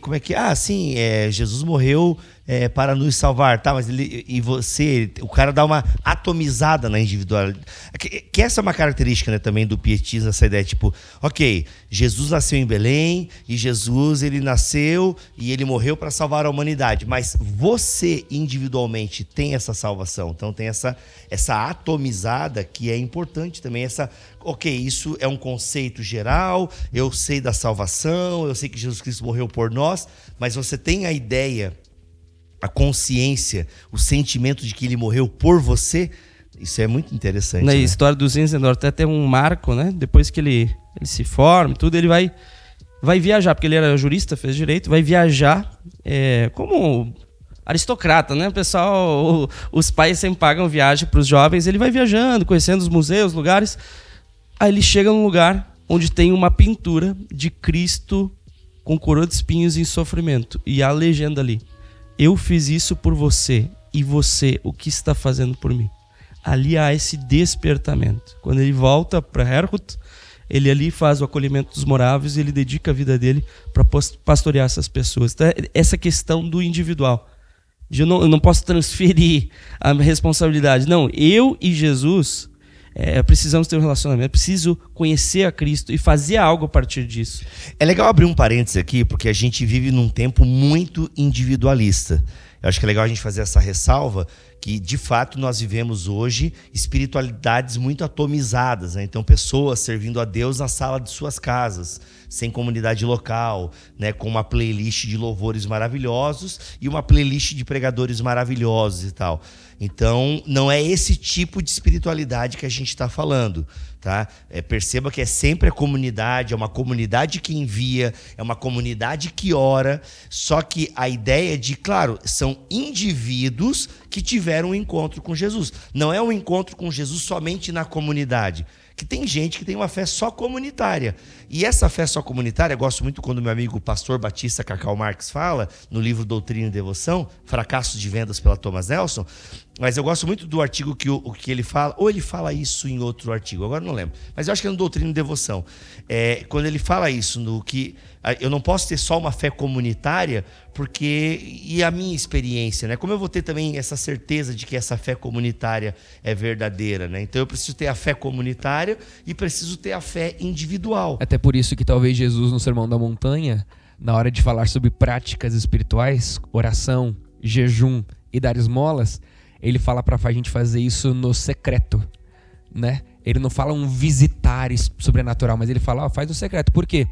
Jesus morreu para nos salvar, tá? Mas o cara dá uma atomizada na individualidade. Que essa é uma característica, né, também do pietismo, essa ideia, tipo, ok, Jesus nasceu em Belém, e Jesus, ele nasceu e ele morreu para salvar a humanidade, mas você individualmente tem essa salvação, então tem essa atomizada que é importante também, ok, isso é um conceito geral, eu sei da salvação, eu sei que Jesus Cristo morreu por nós, mas você tem a ideia, a consciência, o sentimento de que ele morreu por você. Isso é muito interessante. Na né? história do Zinzendorf até tem um marco, né? Depois que ele se forma e tudo, ele vai viajar, porque ele era jurista, fez direito, vai viajar como aristocrata, né? O pessoal, os pais sempre pagam viagem para os jovens, ele vai viajando, conhecendo os museus, lugares. Aí ele chega num lugar onde tem uma pintura de Cristo com coroa de espinhos em sofrimento. E a legenda ali: eu fiz isso por você, e você, o que está fazendo por mim? Ali há esse despertamento. Quando ele volta para Herrhut, ele ali faz o acolhimento dos moráveis e ele dedica a vida dele para pastorear essas pessoas. Então, essa questão do individual. Eu não posso transferir a responsabilidade. Não, eu e Jesus precisamos ter um relacionamento, preciso conhecer a Cristo e fazer algo a partir disso. É legal abrir um parênteses aqui, porque a gente vive num tempo muito individualista. Eu acho que é legal a gente fazer essa ressalva, que de fato nós vivemos hoje espiritualidades muito atomizadas, né? Então pessoas servindo a Deus na sala de suas casas, sem comunidade local, né? Com uma playlist de louvores maravilhosos e uma playlist de pregadores maravilhosos e tal. Então não é esse tipo de espiritualidade que a gente está falando, tá? Perceba que é sempre a comunidade, é uma comunidade que envia, é uma comunidade que ora, só que a ideia de, claro, são indivíduos que tiveram um encontro com Jesus. Não é um encontro com Jesus somente na comunidade, que tem gente que tem uma fé só comunitária. E essa fé só comunitária, eu gosto muito quando meu amigo pastor Batista Cacau Marques fala, no livro Doutrina e Devoção, Fracassos de Vendas pela Thomas Nelson, mas eu gosto muito do artigo que ele fala, ou ele fala isso em outro artigo, agora não lembro, mas eu acho que é no Doutrina e Devoção. Quando ele fala isso, no que eu não posso ter só uma fé comunitária, porque, e a minha experiência, né? Como eu vou ter também essa certeza de que essa fé comunitária é verdadeira, né? Então eu preciso ter a fé comunitária e preciso ter a fé individual. Até por isso que talvez Jesus, no Sermão da Montanha, na hora de falar sobre práticas espirituais, oração, jejum e dar esmolas, ele fala para a gente fazer isso no secreto, né? Ele não fala um visitar sobrenatural, mas ele fala, faz no secreto. Por quê?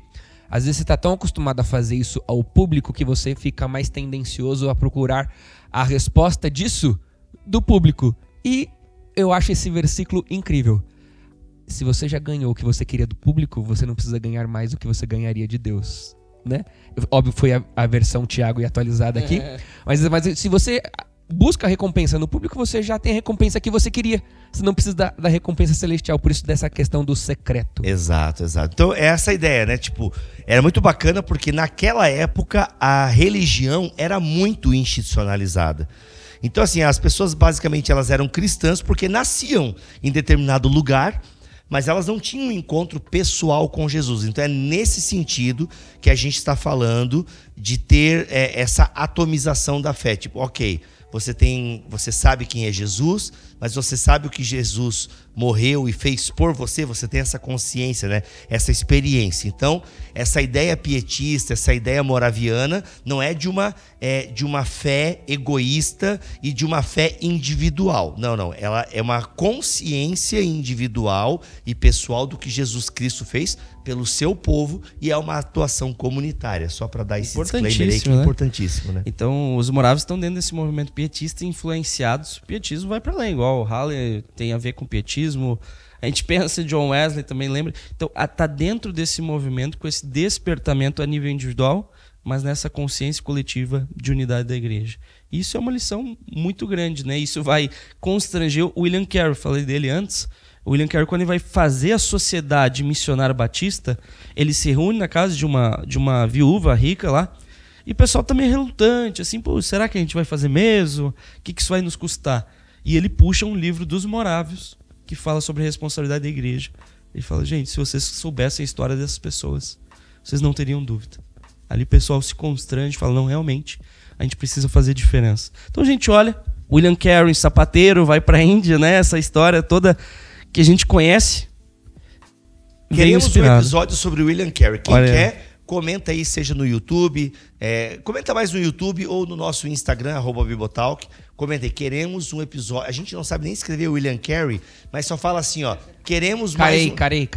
Às vezes você está tão acostumado a fazer isso ao público que você fica mais tendencioso a procurar a resposta disso do público. E eu acho esse versículo incrível. Se você já ganhou o que você queria do público, você não precisa ganhar mais do que você ganharia de Deus, né? Óbvio, foi a versão Tiago e atualizada aqui. Mas se você busca a recompensa no público, você já tem a recompensa que você queria. Você não precisa da recompensa celestial. Por isso dessa questão do secreto. Exato. Então é essa ideia, né? Tipo, era muito bacana porque naquela época a religião era muito institucionalizada. Então assim, as pessoas basicamente elas eram cristãs porque nasciam em determinado lugar, mas elas não tinham um encontro pessoal com Jesus. Então é nesse sentido que a gente está falando de ter essa atomização da fé. Tipo, ok, você sabe quem é Jesus, mas você sabe o que Jesus morreu e fez por você, você tem essa consciência, né? Essa experiência. Então, essa ideia pietista, essa ideia moraviana, não é de uma fé egoísta e de uma fé individual. Não. Ela é uma consciência individual e pessoal do que Jesus Cristo fez pelo seu povo e é uma atuação comunitária. Só para dar esse disclaimer aí que é importantíssimo, né? Então, os moráveis estão dentro desse movimento pietista influenciados. O pietismo vai para além, igual o Halle tem a ver com pietismo. A gente pensa em John Wesley, também lembra. Então, está dentro desse movimento, com esse despertamento a nível individual, mas nessa consciência coletiva de unidade da igreja. Isso é uma lição muito grande, né? Isso vai constranger o William Carey, falei dele antes. O William Carey, quando ele vai fazer a sociedade missionária batista, ele se reúne na casa de uma viúva rica lá, e o pessoal também é relutante, assim, pô, será que a gente vai fazer mesmo? O que isso vai nos custar? E ele puxa um livro dos morávios, que fala sobre a responsabilidade da igreja. Ele fala, gente, se vocês soubessem a história dessas pessoas, vocês não teriam dúvida. Ali o pessoal se constrange, fala, não, realmente, a gente precisa fazer diferença. Então a gente olha, William Carey, sapateiro, vai para a Índia, né? Essa história toda que a gente conhece. Queremos um episódio sobre o William Carey. Quem quer, comenta aí, seja no YouTube, comenta mais no YouTube ou no nosso Instagram, @Bibotalk. Comenta aí, queremos um episódio. A gente não sabe nem escrever William Carey, mas só fala assim, ó. Queremos mais. Carey.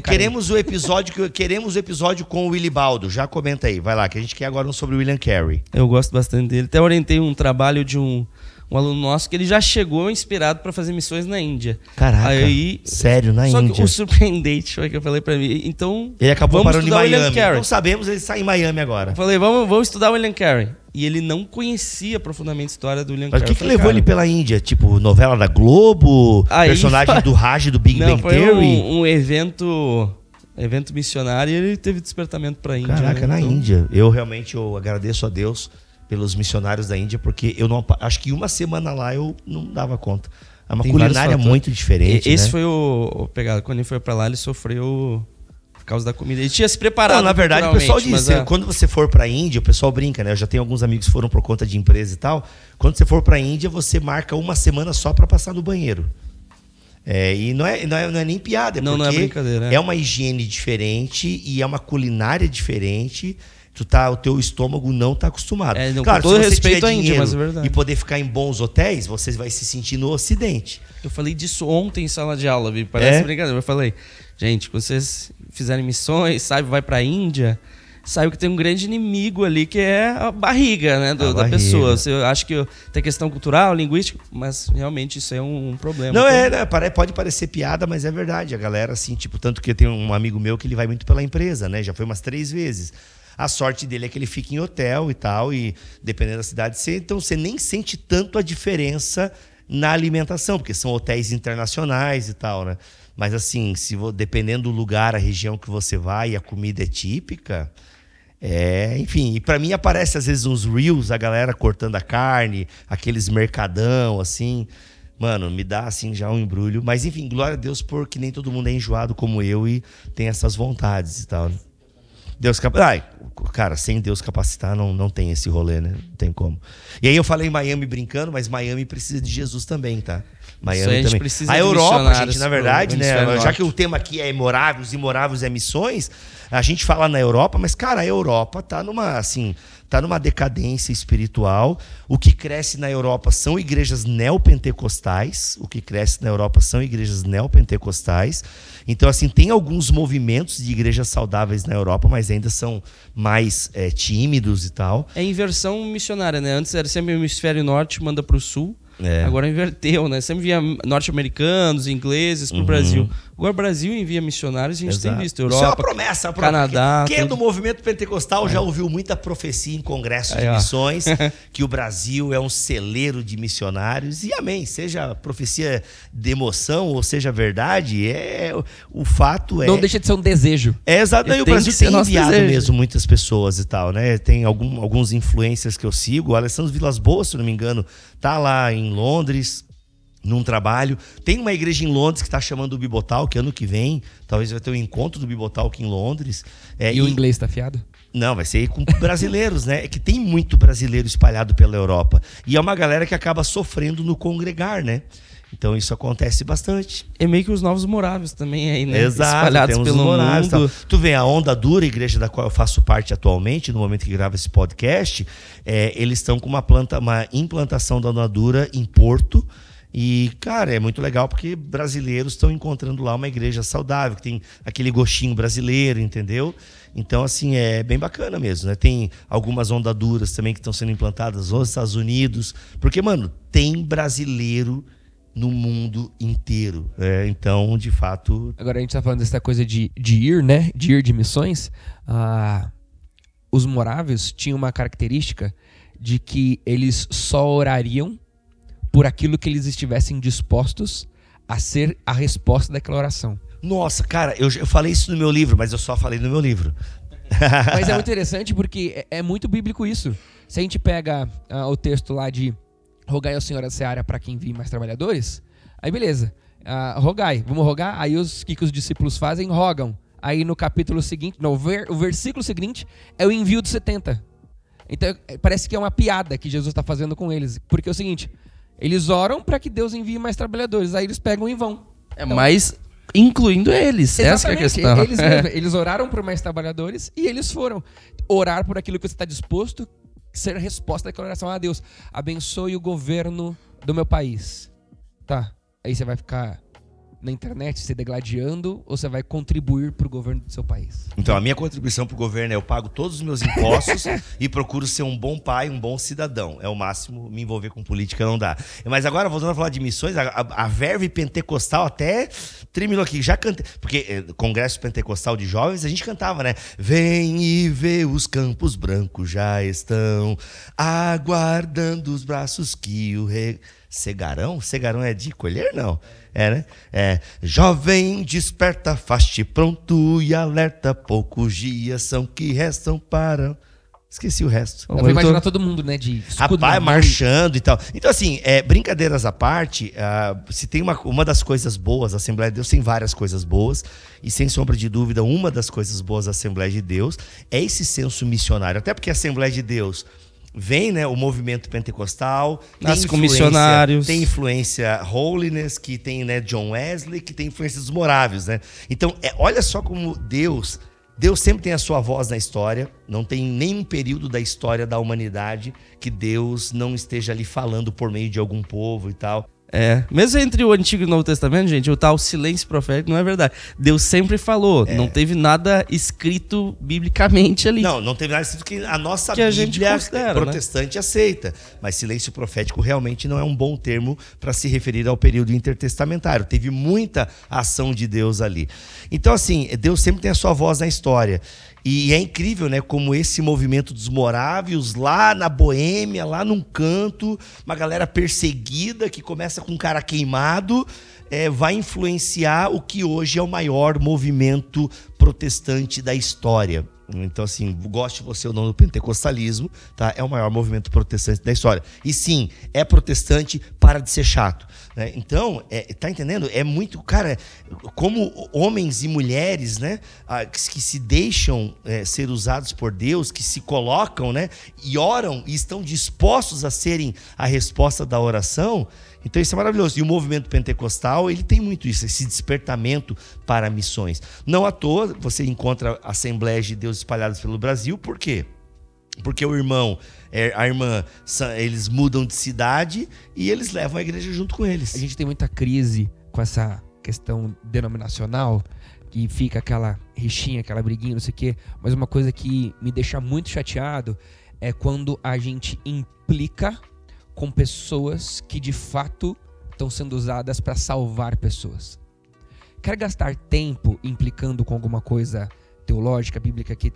Queremos o episódio com o Willy Baldo. Já comenta aí, vai lá, que a gente quer agora um sobre o William Carey. Eu gosto bastante dele. Até orientei um trabalho de um aluno nosso que ele já chegou inspirado para fazer missões na Índia. Caraca, sério, na Índia? Só que o surpreendente foi que eu falei para mim. Então, ele acabou parando em Miami. Não sabemos, ele está em Miami agora. Eu falei, vamos estudar o William Carey. E ele não conhecia profundamente a história do William Carey. Mas o que levou ele pela Índia? Tipo, novela da Globo? Personagem do Raj do Big Bang Theory? Foi um evento missionário e ele teve despertamento para a Índia. Caraca, né? Na Índia. Eu realmente agradeço a Deus pelos missionários da Índia, porque eu não acho que uma semana lá eu não dava conta. É uma culinária muito diferente. Esse foi o pegado. Quando ele foi para lá, ele sofreu por causa da comida. Ele tinha se preparado. Não, na verdade, o pessoal diz, quando você for para a Índia, o pessoal brinca, né? Eu já tenho alguns amigos que foram por conta de empresa e tal. Quando você for para a Índia, você marca uma semana só para passar no banheiro. E não é nem piada, não é brincadeira. É uma higiene diferente e é uma culinária diferente. O teu estômago não está acostumado. Claro, com todo respeito à Índia, mas é verdade. E poder ficar em bons hotéis, você vai se sentir no Ocidente. Eu falei disso ontem em sala de aula, parece brincadeira. Eu falei, gente, vocês fizerem missões, vai para a Índia, sabe que tem um grande inimigo ali, que é a barriga, né, da pessoa. Você acha que tem questão cultural, linguística, mas realmente isso é um problema. Não, pode parecer piada, mas é verdade. A galera, assim, tanto que eu tenho um amigo meu que ele vai muito pela empresa, né? Já foi umas 3 vezes. A sorte dele é que ele fica em hotel e tal, e dependendo da cidade, então você nem sente tanto a diferença na alimentação, porque são hotéis internacionais e tal, né? Mas assim, dependendo do lugar, a região que você vai e a comida é típica, enfim, e pra mim aparece às vezes uns reels, a galera cortando a carne, aqueles mercadão, assim, mano, me dá assim já um embrulho, mas enfim, glória a Deus porque nem todo mundo é enjoado como eu e tem essas vontades e tal, né? Cara, sem Deus capacitar não tem esse rolê, né? Não tem como. E aí eu falei Miami brincando, mas Miami precisa de Jesus também, tá? Miami também. A Europa, gente, na verdade, né? Já que o tema aqui é imoráveis é missões, a gente fala na Europa, mas, cara, a Europa tá numa decadência espiritual. O que cresce na Europa são igrejas neopentecostais. Então, assim, tem alguns movimentos de igrejas saudáveis na Europa, mas ainda são mais tímidos e tal. É inversão missionária, né? Antes era sempre o hemisfério norte, manda para o sul. Agora inverteu, né? Sempre via norte-americanos, ingleses pro Brasil. Agora o Brasil envia missionários e a gente tem visto. Europa, isso é uma promessa. Canadá. Quem é do movimento pentecostal já ouviu muita profecia em congressos de missões, que o Brasil é um celeiro de missionários. E amém, seja profecia de emoção ou seja verdade, o fato é... Não deixa de ser um desejo. Exato. E o Brasil tem enviado mesmo muitas pessoas e tal, né? Tem alguns influencers que eu sigo. O Alessandro Vilas Boas, se não me engano, tá lá em Londres, num trabalho. Tem uma igreja em Londres que está chamando o Bibotalk, ano que vem, talvez vai ter um encontro do Bibotalk em Londres. E o inglês está afiado? Não, vai ser com brasileiros, né? É que tem muito brasileiro espalhado pela Europa. E é uma galera que acaba sofrendo no congregar, né? Então isso acontece bastante. É meio que os novos moráveis também aí, né? Exato, espalhados pelo mundo. Tal. Tu vê, a Onda Dura, a igreja da qual eu faço parte atualmente, no momento que gravo esse podcast, eles estão com uma implantação da Onda Dura em Porto. E, cara, é muito legal porque brasileiros estão encontrando lá uma igreja saudável, que tem aquele gostinho brasileiro, entendeu? Então, assim, é bem bacana mesmo, né? Tem algumas ondaduras também que estão sendo implantadas nos Estados Unidos. Porque, mano, tem brasileiro no mundo inteiro. Então, de fato... Agora a gente tá falando dessa coisa de ir, né? De ir de missões. Os moráveis tinham uma característica de que eles só orariam por aquilo que eles estivessem dispostos a ser a resposta daquela oração. Nossa, cara, eu falei isso no meu livro, mas eu só falei no meu livro. Mas é muito interessante porque é muito bíblico isso. Se a gente pega o texto lá de rogai ao Senhor da Seara para que envie mais trabalhadores, aí beleza, rogai, vamos rogar, aí que os discípulos fazem? Rogam. Aí no capítulo seguinte, o versículo seguinte é o envio dos 70. Então parece que é uma piada que Jesus está fazendo com eles. Porque é o seguinte, eles oram para que Deus envie mais trabalhadores, aí eles pegam e vão. Então, mas incluindo eles, essa é a questão. Eles oraram por mais trabalhadores e eles foram orar por aquilo que você está disposto a ser a resposta daquela oração a Deus. Abençoe o governo do meu país. Tá, aí você vai ficar na internet se degladiando ou você vai contribuir para o governo do seu país? Então, a minha contribuição para o governo é eu pago todos os meus impostos e procuro ser um bom pai, um bom cidadão. É o máximo, me envolver com política não dá. Mas agora, voltando a falar de missões, a verve pentecostal até terminou aqui. Já cantei, porque Congresso Pentecostal de Jovens, a gente cantava, né? Vem e vê, os campos brancos já estão aguardando os braços que o cegarão? Cegarão é de colher? Não. É, né? Jovem, desperta, faz-te pronto e alerta, poucos dias são que restam para... Esqueci o resto. Eu vou imaginar todo mundo, né? De rapaz, marchando e tal. Então, assim, brincadeiras à parte, se tem uma das coisas boas, a Assembleia de Deus tem várias coisas boas, e sem sombra de dúvida, uma das coisas boas da Assembleia de Deus é esse senso missionário. Até porque a Assembleia de Deus... Vem, né, o movimento pentecostal, nasce com missionários, tem influência Holiness, que tem, né, John Wesley, que tem influência dos Morávios, né? Então, olha só como Deus sempre tem a sua voz na história. Não tem nenhum período da história da humanidade que Deus não esteja ali falando por meio de algum povo e tal. Mesmo entre o Antigo e o Novo Testamento, gente, o tal silêncio profético não é verdade. Deus sempre falou, não teve nada escrito biblicamente ali. Não teve nada escrito que a nossa Bíblia protestante, né, aceita. Mas silêncio profético realmente não é um bom termo para se referir ao período intertestamentário. Teve muita ação de Deus ali. Então, assim, Deus sempre tem a sua voz na história. E é incrível, né, como esse movimento dos Morávios, lá na Boêmia, lá num canto, uma galera perseguida, que começa com um cara queimado, vai influenciar o que hoje é o maior movimento protestante da história. Então, assim, goste você ou não do pentecostalismo, tá? É o maior movimento protestante da história. E sim, é protestante, para de ser chato, né? Então, tá entendendo? É muito, cara, como homens e mulheres, né, que se deixam ser usados por Deus, que se colocam, né, e oram e estão dispostos a serem a resposta da oração. Então isso é maravilhoso. E o movimento pentecostal, ele tem muito isso, esse despertamento para missões. Não à toa você encontra assembleias de Deus espalhadas pelo Brasil. Por quê? Porque o irmão, a irmã, eles mudam de cidade e eles levam a igreja junto com eles. A gente tem muita crise com essa questão denominacional, que fica aquela rixinha, aquela briguinha, não sei o quê. Mas uma coisa que me deixa muito chateado é quando a gente implica com pessoas que de fato estão sendo usadas para salvar pessoas. Quer gastar tempo implicando com alguma coisa teológica, bíblica, que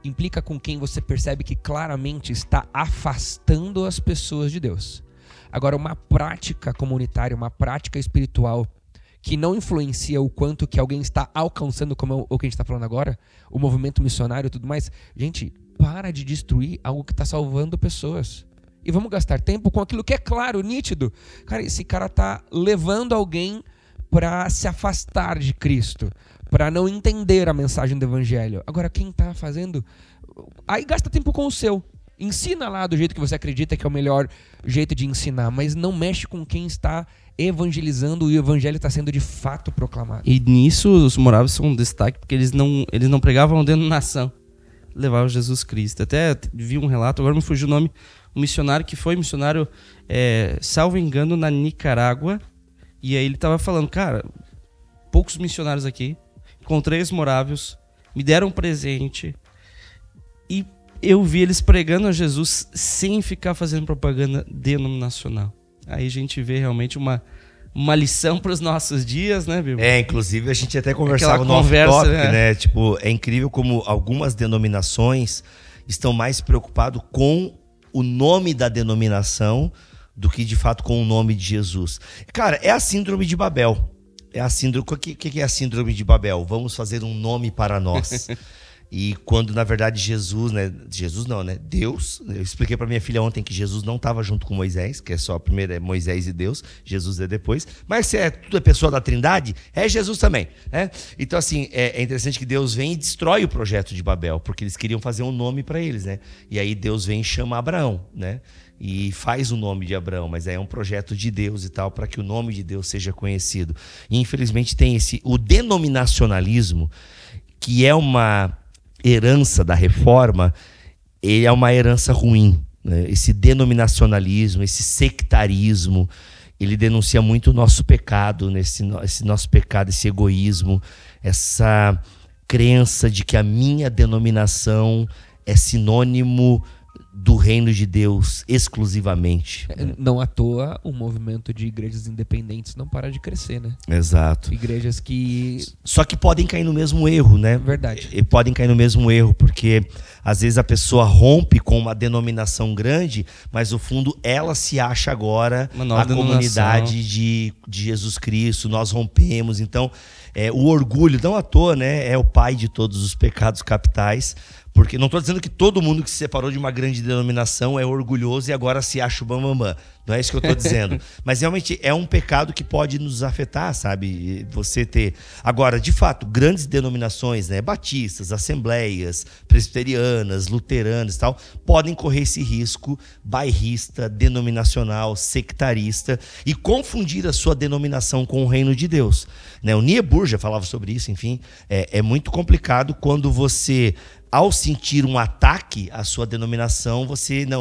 implica com quem você percebe que claramente está afastando as pessoas de Deus. Agora, uma prática comunitária, uma prática espiritual que não influencia o quanto que alguém está alcançando, como o que a gente está falando agora, o movimento missionário e tudo mais, gente, para de destruir algo que está salvando pessoas. E vamos gastar tempo com aquilo que é claro, nítido. Cara, esse cara tá levando alguém para se afastar de Cristo, para não entender a mensagem do evangelho. Agora, quem tá fazendo... Aí gasta tempo com o seu. Ensina lá do jeito que você acredita que é o melhor jeito de ensinar, mas não mexe com quem está evangelizando e o evangelho está sendo de fato proclamado. E nisso os Morávios são um destaque, porque eles não pregavam denominação, levavam Jesus Cristo. Até vi um relato, agora me fugiu o nome, um missionário que foi missionário, salvo engano, na Nicarágua. E aí ele estava falando, cara, poucos missionários aqui, encontrei os Morávios, me deram um presente e eu vi eles pregando a Jesus sem ficar fazendo propaganda denominacional. Aí a gente vê realmente uma lição para os nossos dias, né, Bibo? Inclusive a gente até conversava no off-topic, né? Tipo, é incrível como algumas denominações estão mais preocupadas com o nome da denominação do que de fato com o nome de Jesus. Cara, é a síndrome de Babel. O que é a síndrome de Babel? Vamos fazer um nome para nós. E quando, na verdade, Jesus não, né? Deus, eu expliquei para minha filha ontem que Jesus não estava junto com Moisés, que é só primeiro é Moisés e Deus, Jesus é depois. Mas se tudo é pessoa da Trindade, é Jesus também, né? Então, assim, é interessante que Deus vem e destrói o projeto de Babel, porque eles queriam fazer um nome para eles, né? E aí Deus vem e chama Abraão, né? E faz o nome de Abraão, mas é um projeto de Deus e tal, para que o nome de Deus seja conhecido. E, infelizmente, tem o denominacionalismo, que é uma herança da reforma, ele é uma herança ruim, né? Esse denominacionalismo, esse sectarismo, ele denuncia muito o nosso pecado, esse nosso pecado, esse egoísmo, essa crença de que a minha denominação é sinônimo do reino de Deus exclusivamente. Não à toa o movimento de igrejas independentes não para de crescer, né? Exato. Igrejas que... Só que podem cair no mesmo erro, né? Verdade. E podem cair no mesmo erro, porque às vezes a pessoa rompe com uma denominação grande, mas no fundo ela se acha agora a comunidade de Jesus Cristo, nós rompemos. Então, o orgulho, não à toa, né? É o pai de todos os pecados capitais. Porque não estou dizendo que todo mundo que se separou de uma grande denominação é orgulhoso e agora se acha o bambambam. Não é isso que eu estou dizendo. Mas realmente é um pecado que pode nos afetar, sabe? Você ter... Agora, de fato, grandes denominações, né? Batistas, assembleias, presbiterianas, luteranas e tal, podem correr esse risco bairrista, denominacional, sectarista e confundir a sua denominação com o reino de Deus. Né? O Niebuhr já falava sobre isso, enfim. É muito complicado quando você... Ao sentir um ataque à sua denominação,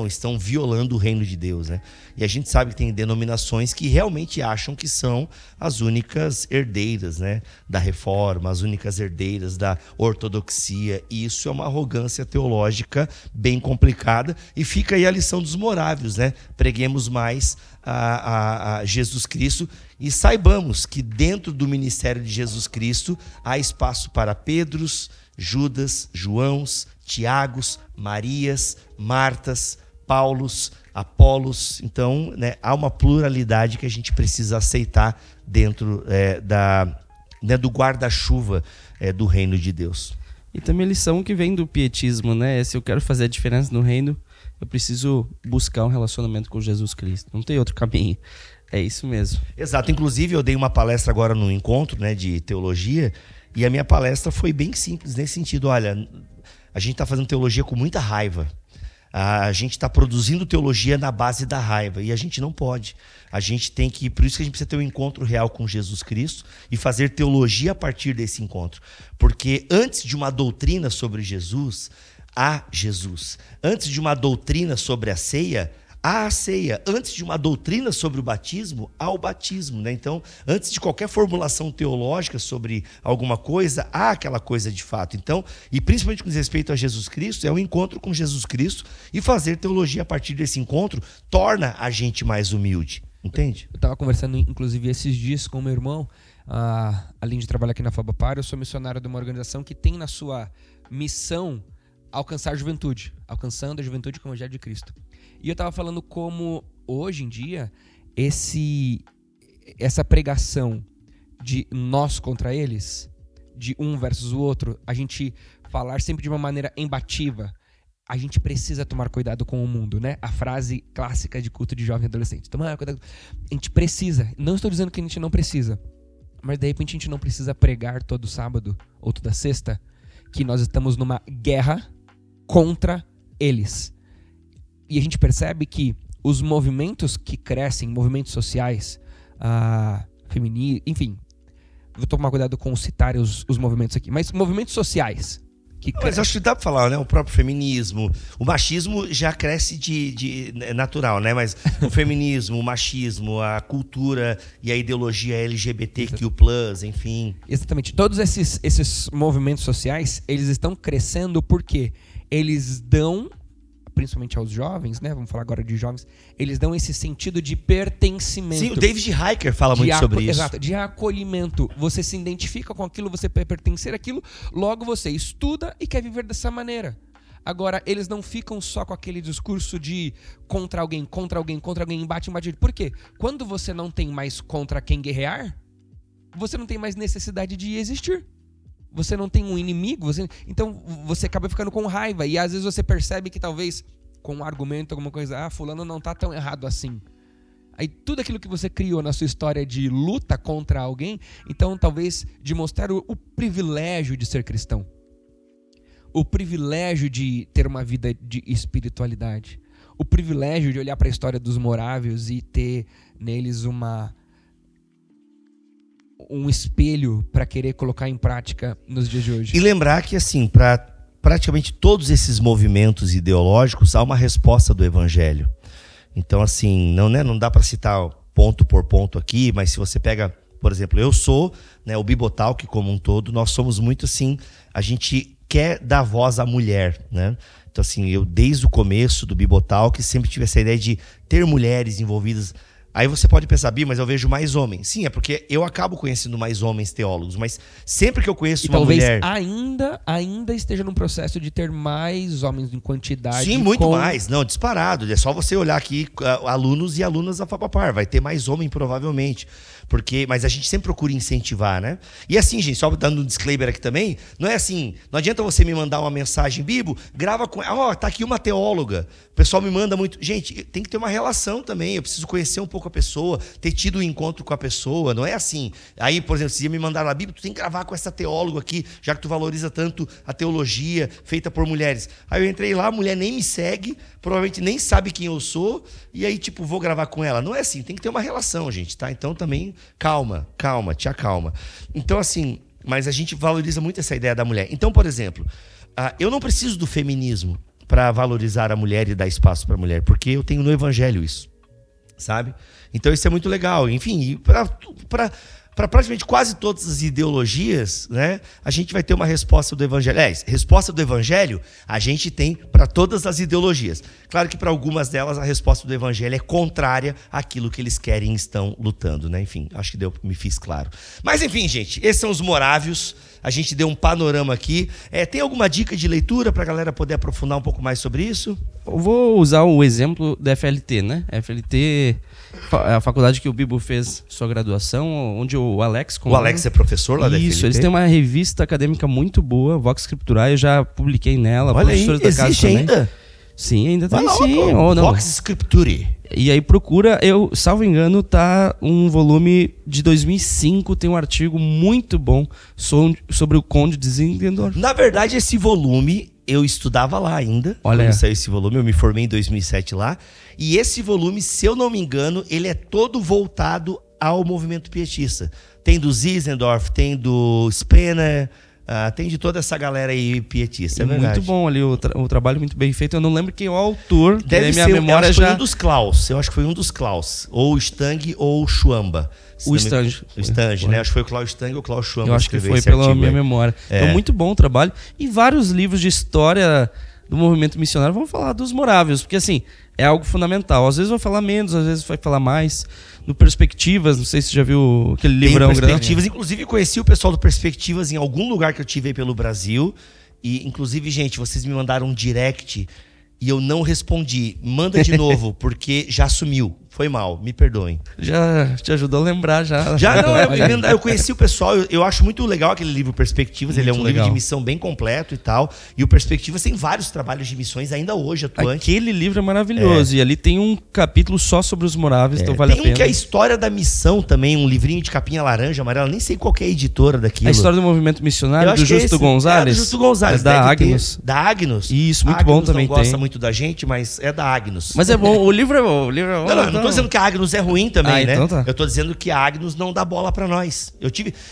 estão violando o reino de Deus, né? E a gente sabe que tem denominações que realmente acham que são as únicas herdeiras, né, da reforma, as únicas herdeiras da ortodoxia. E isso é uma arrogância teológica bem complicada. E fica aí a lição dos morávios, né? Preguemos mais a Jesus Cristo e saibamos que dentro do ministério de Jesus Cristo há espaço para Pedros, Judas, Joãos, Tiagos, Marias, Martas, Paulos, Apolos. Então, né, há uma pluralidade que a gente precisa aceitar dentro do guarda-chuva do reino de Deus. E também a lição que vem do pietismo, né? Se eu quero fazer a diferença no reino, eu preciso buscar um relacionamento com Jesus Cristo. Não tem outro caminho. É isso mesmo. Exato. Inclusive, eu dei uma palestra agora no encontro, né, de teologia. E a minha palestra foi bem simples, nesse sentido. Olha, a gente está fazendo teologia com muita raiva. A gente está produzindo teologia na base da raiva. E a gente não pode. A gente tem que... Por isso que a gente precisa ter um encontro real com Jesus Cristo e fazer teologia a partir desse encontro. Porque antes de uma doutrina sobre Jesus, há Jesus. Antes de uma doutrina sobre a ceia, há a ceia. Antes de uma doutrina sobre o batismo, há o batismo, né? Então, antes de qualquer formulação teológica sobre alguma coisa, há aquela coisa de fato. Então, e principalmente com respeito a Jesus Cristo, é o encontro com Jesus Cristo, e fazer teologia a partir desse encontro torna a gente mais humilde, entende? Eu estava conversando, inclusive, esses dias com o meu irmão, além de trabalhar aqui na FABAPAR, eu sou missionário de uma organização que tem na sua missão alcançar a juventude, alcançando a juventude com o Evangelho de Cristo. E eu estava falando como, hoje em dia, essa pregação de nós contra eles, de um versus o outro, a gente falar sempre de uma maneira embativa, a gente precisa tomar cuidado com o mundo, né? A frase clássica de culto de jovem e adolescente. Tomar cuidado. A gente precisa. Não estou dizendo que a gente não precisa, mas de repente a gente não precisa pregar todo sábado ou toda sexta que nós estamos numa guerra contra eles. E a gente percebe que os movimentos que crescem, movimentos sociais, feministas, enfim, vou tomar cuidado com citar os movimentos aqui, mas movimentos sociais. Mas acho que dá pra falar, né? O próprio feminismo, o machismo já cresce de natural, né? Mas o feminismo, o machismo, a cultura e a ideologia LGBTQ+, enfim. Exatamente. Todos esses movimentos sociais, eles estão crescendo porque eles dão, principalmente aos jovens, né? Vamos falar agora de jovens. Eles dão esse sentido de pertencimento. Sim, o David Heiker fala muito sobre isso. Exato, de acolhimento. Você se identifica com aquilo, você quer pertencer àquilo, logo você estuda e quer viver dessa maneira. Agora, eles não ficam só com aquele discurso de contra alguém, embate. Por quê? Quando você não tem mais contra quem guerrear, você não tem mais necessidade de existir. você não tem um inimigo, então você acaba ficando com raiva. E às vezes você percebe que talvez com um argumento, alguma coisa, fulano não tá tão errado assim. Aí tudo aquilo que você criou na sua história de luta contra alguém, então talvez de mostrar o privilégio de ser cristão. O privilégio de ter uma vida de espiritualidade. O privilégio de olhar para a história dos morávios e ter neles um espelho para querer colocar em prática nos dias de hoje. E lembrar que, assim, para praticamente todos esses movimentos ideológicos, há uma resposta do Evangelho. Então, assim, não dá para citar ponto por ponto aqui, mas se você pega, por exemplo, eu sou, né, o Bibotalk como um todo, nós somos muito assim, a gente quer dar voz à mulher, né? Então, assim, eu desde o começo do Bibotalk sempre tive essa ideia de ter mulheres envolvidas. Aí você pode pensar, mas eu vejo mais homens. Sim, é porque eu acabo conhecendo mais homens teólogos, mas sempre que eu conheço uma mulher... ainda esteja num processo de ter mais homens em quantidade. Sim, muito mais. Não, disparado. É só você olhar aqui alunos e alunas da FABAPAR. Vai ter mais homem, provavelmente. Mas a gente sempre procura incentivar, né? E assim, gente, só dando um disclaimer aqui também, não é assim, não adianta você me mandar uma mensagem, Bibo, grava com ela, tá aqui uma teóloga. O pessoal me manda muito. Gente, tem que ter uma relação também. Eu preciso conhecer um pouco a pessoa, ter tido um encontro com a pessoa. Não é assim. Aí, por exemplo, se me mandar na Bíblia, tu tem que gravar com essa teóloga aqui, já que tu valoriza tanto a teologia feita por mulheres. Aí eu entrei lá, a mulher nem me segue, provavelmente nem sabe quem eu sou, e aí, tipo, vou gravar com ela. Não é assim, tem que ter uma relação, gente, tá? Então também, calma, te acalma. Então, assim, mas a gente valoriza muito essa ideia da mulher. Então, por exemplo, eu não preciso do feminismo para valorizar a mulher e dar espaço para a mulher, porque eu tenho no Evangelho isso, sabe? Então isso é muito legal. Enfim, para praticamente quase todas as ideologias, né, a gente vai ter uma resposta do Evangelho. Resposta do Evangelho a gente tem para todas as ideologias. Claro que para algumas delas a resposta do Evangelho é contrária àquilo que eles querem e estão lutando, né? Enfim, acho que me fiz claro. Mas enfim, gente, esses são os morávios. A gente deu um panorama aqui. Tem alguma dica de leitura para a galera poder aprofundar um pouco mais sobre isso? Eu vou usar o exemplo da FLT, né? A FLT é a faculdade que o Bibo fez sua graduação, onde o Alex... O Alex é professor lá da FLT? Isso, eles têm uma revista acadêmica muito boa, Vox Scripturae, eu já publiquei nela. Olha aí, existe ainda? Sim, ainda tem, sim. Ou não. Vox Scripturae. E aí procura, eu, salvo engano, tá um volume de 2005, tem um artigo muito bom sobre o Conde de Zinzendorf. Na verdade, esse volume, eu estudava lá ainda. Olha. Quando saiu esse volume, eu me formei em 2007 lá. E esse volume, se eu não me engano, ele é todo voltado ao movimento pietista. Tem do Zinzendorf, tem do Spener... tem de toda essa galera aí pietista, é verdade. Muito bom ali, o trabalho muito bem feito. Eu não lembro quem é o autor. Deve ser, memória eu acho que foi um dos Klaus. Eu acho que foi um dos Klaus. Ou o Stang ou o Schwamba. O Stang. O Stang, né? Acho que foi o Klaus Stang ou o Klaus Schwamba. Eu acho que foi pela minha memória. Então, muito bom o trabalho. E vários livros de história do movimento missionário. Vamos falar dos morávios, porque assim, é algo fundamental. Às vezes vai falar menos, às vezes vai falar mais. No Perspectivas, não sei se você já viu aquele livrão grande. Perspectivas, inclusive conheci o pessoal do Perspectivas em algum lugar que eu tive aí pelo Brasil. E, inclusive, gente, vocês me mandaram um direct e eu não respondi. Manda de novo, porque já sumiu. Foi mal, me perdoem. Já te ajudou a lembrar, já. Já não, eu conheci o pessoal, eu acho muito legal aquele livro Perspectivas, ele é um livro de missão bem completo e tal, e o Perspectivas tem vários trabalhos de missões ainda hoje atuantes. Aquele livro é maravilhoso, e ali tem um capítulo só sobre os moráveis, então vale a pena. Tem um que é a história da missão também, um livrinho de capinha laranja, amarela, nem sei qual que é a editora daquilo. A história do movimento missionário, do Justo Gonzalez? Do Justo Gonzalez. Da Agnus. Da Agnus. Isso, muito bom também tem. Não gosta muito da gente, mas é da Agnus. Mas é bom, o livro é bom. Não tô dizendo que a Agnus é ruim também, né? Então tá. Eu tô dizendo que a Agnus não dá bola pra nós.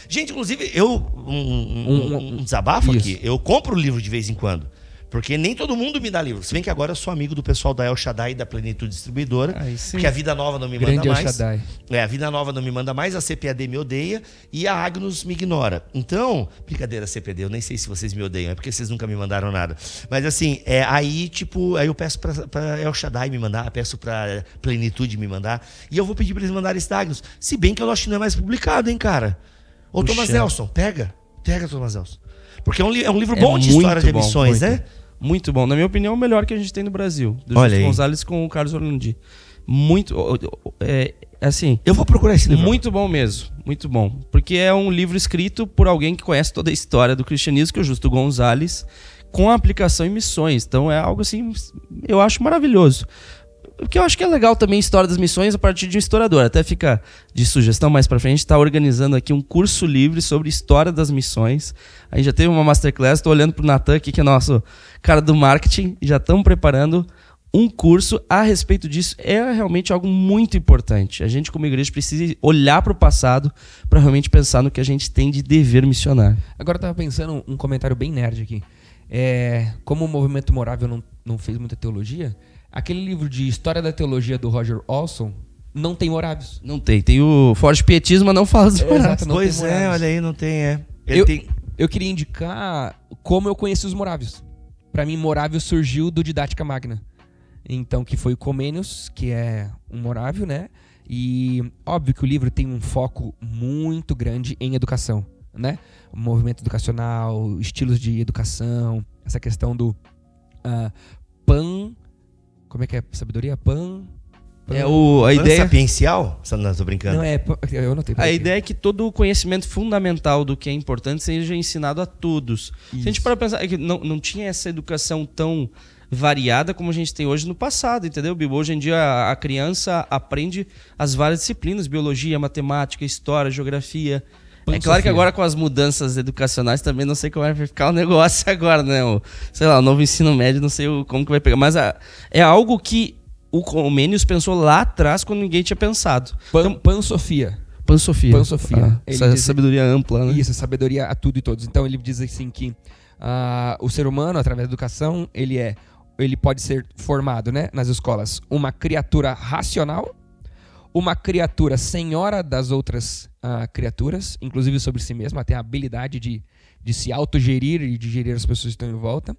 Gente, inclusive, um desabafo Isso. aqui. Eu compro o livro de vez em quando. Porque nem todo mundo me dá livro. Se bem que agora eu sou amigo do pessoal da El Shaddai e da Plenitude Distribuidora. Porque a Vida Nova não me manda mais. El Shaddai. A Vida Nova não me manda mais, a CPAD me odeia e a Agnus me ignora. Então, brincadeira, CPD, eu nem sei se vocês me odeiam, é porque vocês nunca me mandaram nada. Mas assim, aí eu peço pra El Shaddai me mandar, peço pra Plenitude me mandar, e eu vou pedir pra eles mandarem esse da Agnus. Se bem que eu acho que não é mais publicado, hein, cara? Ô, Thomas Nelson, pega, Thomas Nelson. Porque é um livro bom de história de missões, né? Muito bom. Na minha opinião, é o melhor que a gente tem no Brasil. Do Justo Gonzalez com o Carlos Orlandi. Muito. assim... Eu vou procurar esse livro. Muito bom mesmo, muito bom. Porque é um livro escrito por alguém que conhece toda a história do cristianismo, que é o Justo Gonzalez, com a aplicação em missões. Então é algo assim, eu acho maravilhoso. O que eu acho que é legal também a história das missões a partir de um historiador. Até fica de sugestão mais pra frente, a gente tá organizando aqui um curso livre sobre história das missões. A gente já teve uma masterclass, tô olhando pro Natan aqui, que é nosso cara do marketing, já estamos preparando um curso a respeito disso. É realmente algo muito importante. A gente, como igreja, precisa olhar para o passado para realmente pensar no que a gente tem de dever missionário. Agora eu estava pensando um comentário bem nerd aqui. Como o movimento Morável não fez muita teologia, aquele livro de História da Teologia do Roger Olson não tem morávios. Não tem. Tem o Forte Pietismo, mas não fala dos morávios. Pois é, olha aí, não tem, Eu queria indicar como eu conheci os morávios. Para mim, Morável surgiu do Didática Magna. Então, que foi o Comênios, que é um morávio, né? E óbvio que o livro tem um foco muito grande em educação, né? O movimento educacional, estilos de educação, essa questão do como é que é? Sabedoria? A ideia sapiencial? Não, tô brincando. Não, eu não tenho. A ideia é que todo o conhecimento fundamental do que é importante seja ensinado a todos. Isso. Se a gente para pensar, é que não tinha essa educação tão variada como a gente tem hoje no passado, entendeu, Bibo? Hoje em dia a criança aprende as várias disciplinas, biologia, matemática, história, geografia. É claro que agora com as mudanças educacionais também não sei como vai ficar o negócio agora, né? O novo ensino médio, não sei como que vai pegar. Mas é algo que o Comênios pensou lá atrás quando ninguém tinha pensado. Pansofia. Essa sabedoria ampla, né? Isso, sabedoria a tudo e todos. Então ele diz assim que o ser humano, através da educação, ele pode ser formado, né, nas escolas, uma criatura racional, uma criatura senhora das outras criaturas, inclusive sobre si mesma, tem a habilidade de se autogerir e de gerir as pessoas que estão em volta,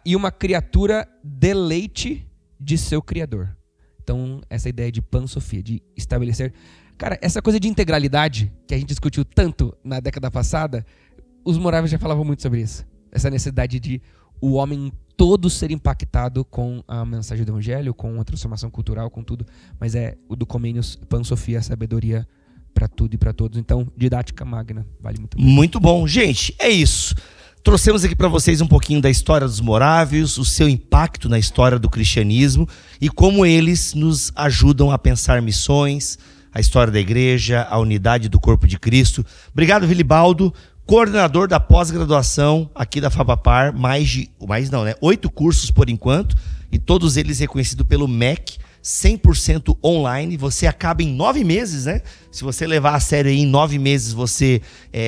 e uma criatura deleite de seu Criador. Então, essa ideia de pansofia, de estabelecer... Cara, essa coisa de integralidade que a gente discutiu tanto na década passada, os moráveis já falavam muito sobre isso. Essa necessidade de o homem todo ser impactado com a mensagem do evangelho, com a transformação cultural, com tudo. Mas o do Comênios, pansofia, sabedoria para tudo e para todos. Então, Didática Magna, vale muito bem. Muito bom. Gente, é isso. Trouxemos aqui para vocês um pouquinho da história dos morávios, o seu impacto na história do cristianismo e como eles nos ajudam a pensar missões, a história da igreja, a unidade do corpo de Cristo. Obrigado, Vilibaldo, coordenador da pós-graduação aqui da Fabapar, 8 cursos por enquanto, e todos eles reconhecidos pelo MEC, 100% online. Você acaba em 9 meses, né? Se você levar a sério aí, em 9 meses você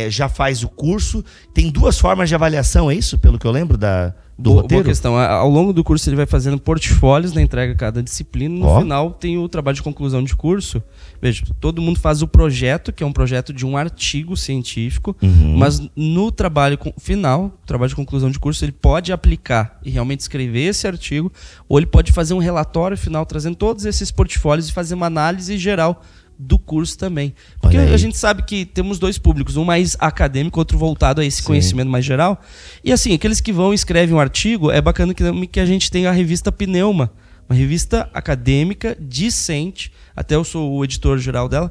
já faz o curso. Tem 2 formas de avaliação, é isso? Pelo que eu lembro do roteiro? Boa questão. Ao longo do curso ele vai fazendo portfólios na entrega de cada disciplina. No final tem o trabalho de conclusão de curso. Veja, todo mundo faz o projeto, que é um projeto de um artigo científico, mas no trabalho final, trabalho de conclusão de curso, ele pode aplicar e realmente escrever esse artigo, ou ele pode fazer um relatório final trazendo todos esses portfólios e fazer uma análise geral do curso também. Porque a gente sabe que temos 2 públicos, um mais acadêmico, outro voltado a esse conhecimento mais geral. E assim, aqueles que vão e escrevem um artigo, é bacana que a gente tenha a revista Pneuma, uma revista acadêmica, discente, até eu sou o editor geral dela,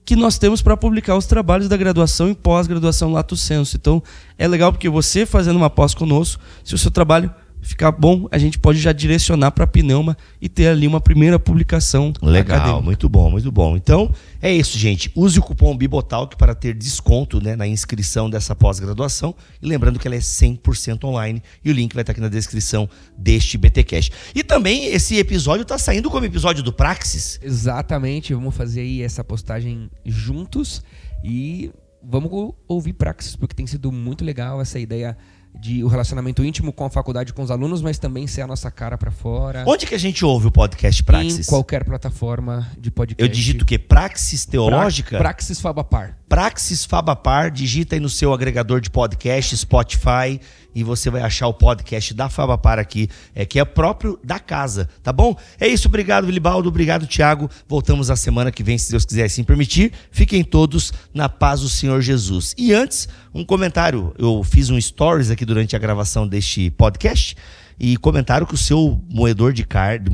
que nós temos para publicar os trabalhos da graduação e pós-graduação Lato Sensu. Então, é legal porque você fazendo uma pós conosco, se o seu trabalho ficar bom, a gente pode já direcionar para a Pneuma e ter ali uma primeira publicação. Legal, acadêmica. Muito bom, muito bom. Então, é isso, gente. Use o cupom Bibotalk para ter desconto, né, na inscrição dessa pós-graduação. E lembrando que ela é 100% online e o link vai estar aqui na descrição deste BTcast. E também esse episódio está saindo como episódio do Praxis. Exatamente, vamos fazer aí essa postagem juntos e vamos ouvir Praxis, porque tem sido muito legal essa ideia de o relacionamento íntimo com a faculdade, com os alunos, mas também ser a nossa cara para fora. Onde que a gente ouve o podcast Praxis? Em qualquer plataforma de podcast. Eu digito o quê? Praxis Teológica? Praxis Fabapar. Praxis Fabapar, digita aí no seu agregador de podcast, Spotify, e você vai achar o podcast da Fabapar aqui, que é próprio da casa, tá bom? É isso, obrigado, Vilibaldo, obrigado, Thiago. Voltamos na semana que vem, se Deus quiser assim permitir. Fiquem todos na paz do Senhor Jesus. E antes, um comentário. Eu fiz um stories aqui durante a gravação deste podcast, e comentaram que o seu moedor de carne,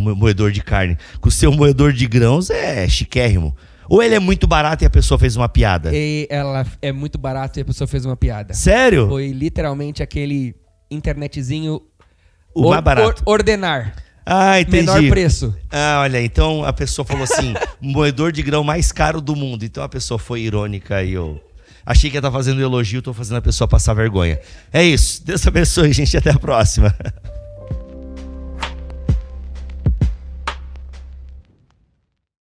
que o seu moedor de grãos é chiquérrimo. Ou ele é muito barato e a pessoa fez uma piada? Ela é muito barato e a pessoa fez uma piada. Sério? Foi literalmente aquele internetzinho o mais barato. Ordenar. Ah, entendi. Menor preço. Ah, olha, então a pessoa falou assim, moedor de grão mais caro do mundo. Então a pessoa foi irônica e eu achei que ia estar fazendo elogio, estou fazendo a pessoa passar vergonha. É isso. Deus abençoe, gente. Até a próxima.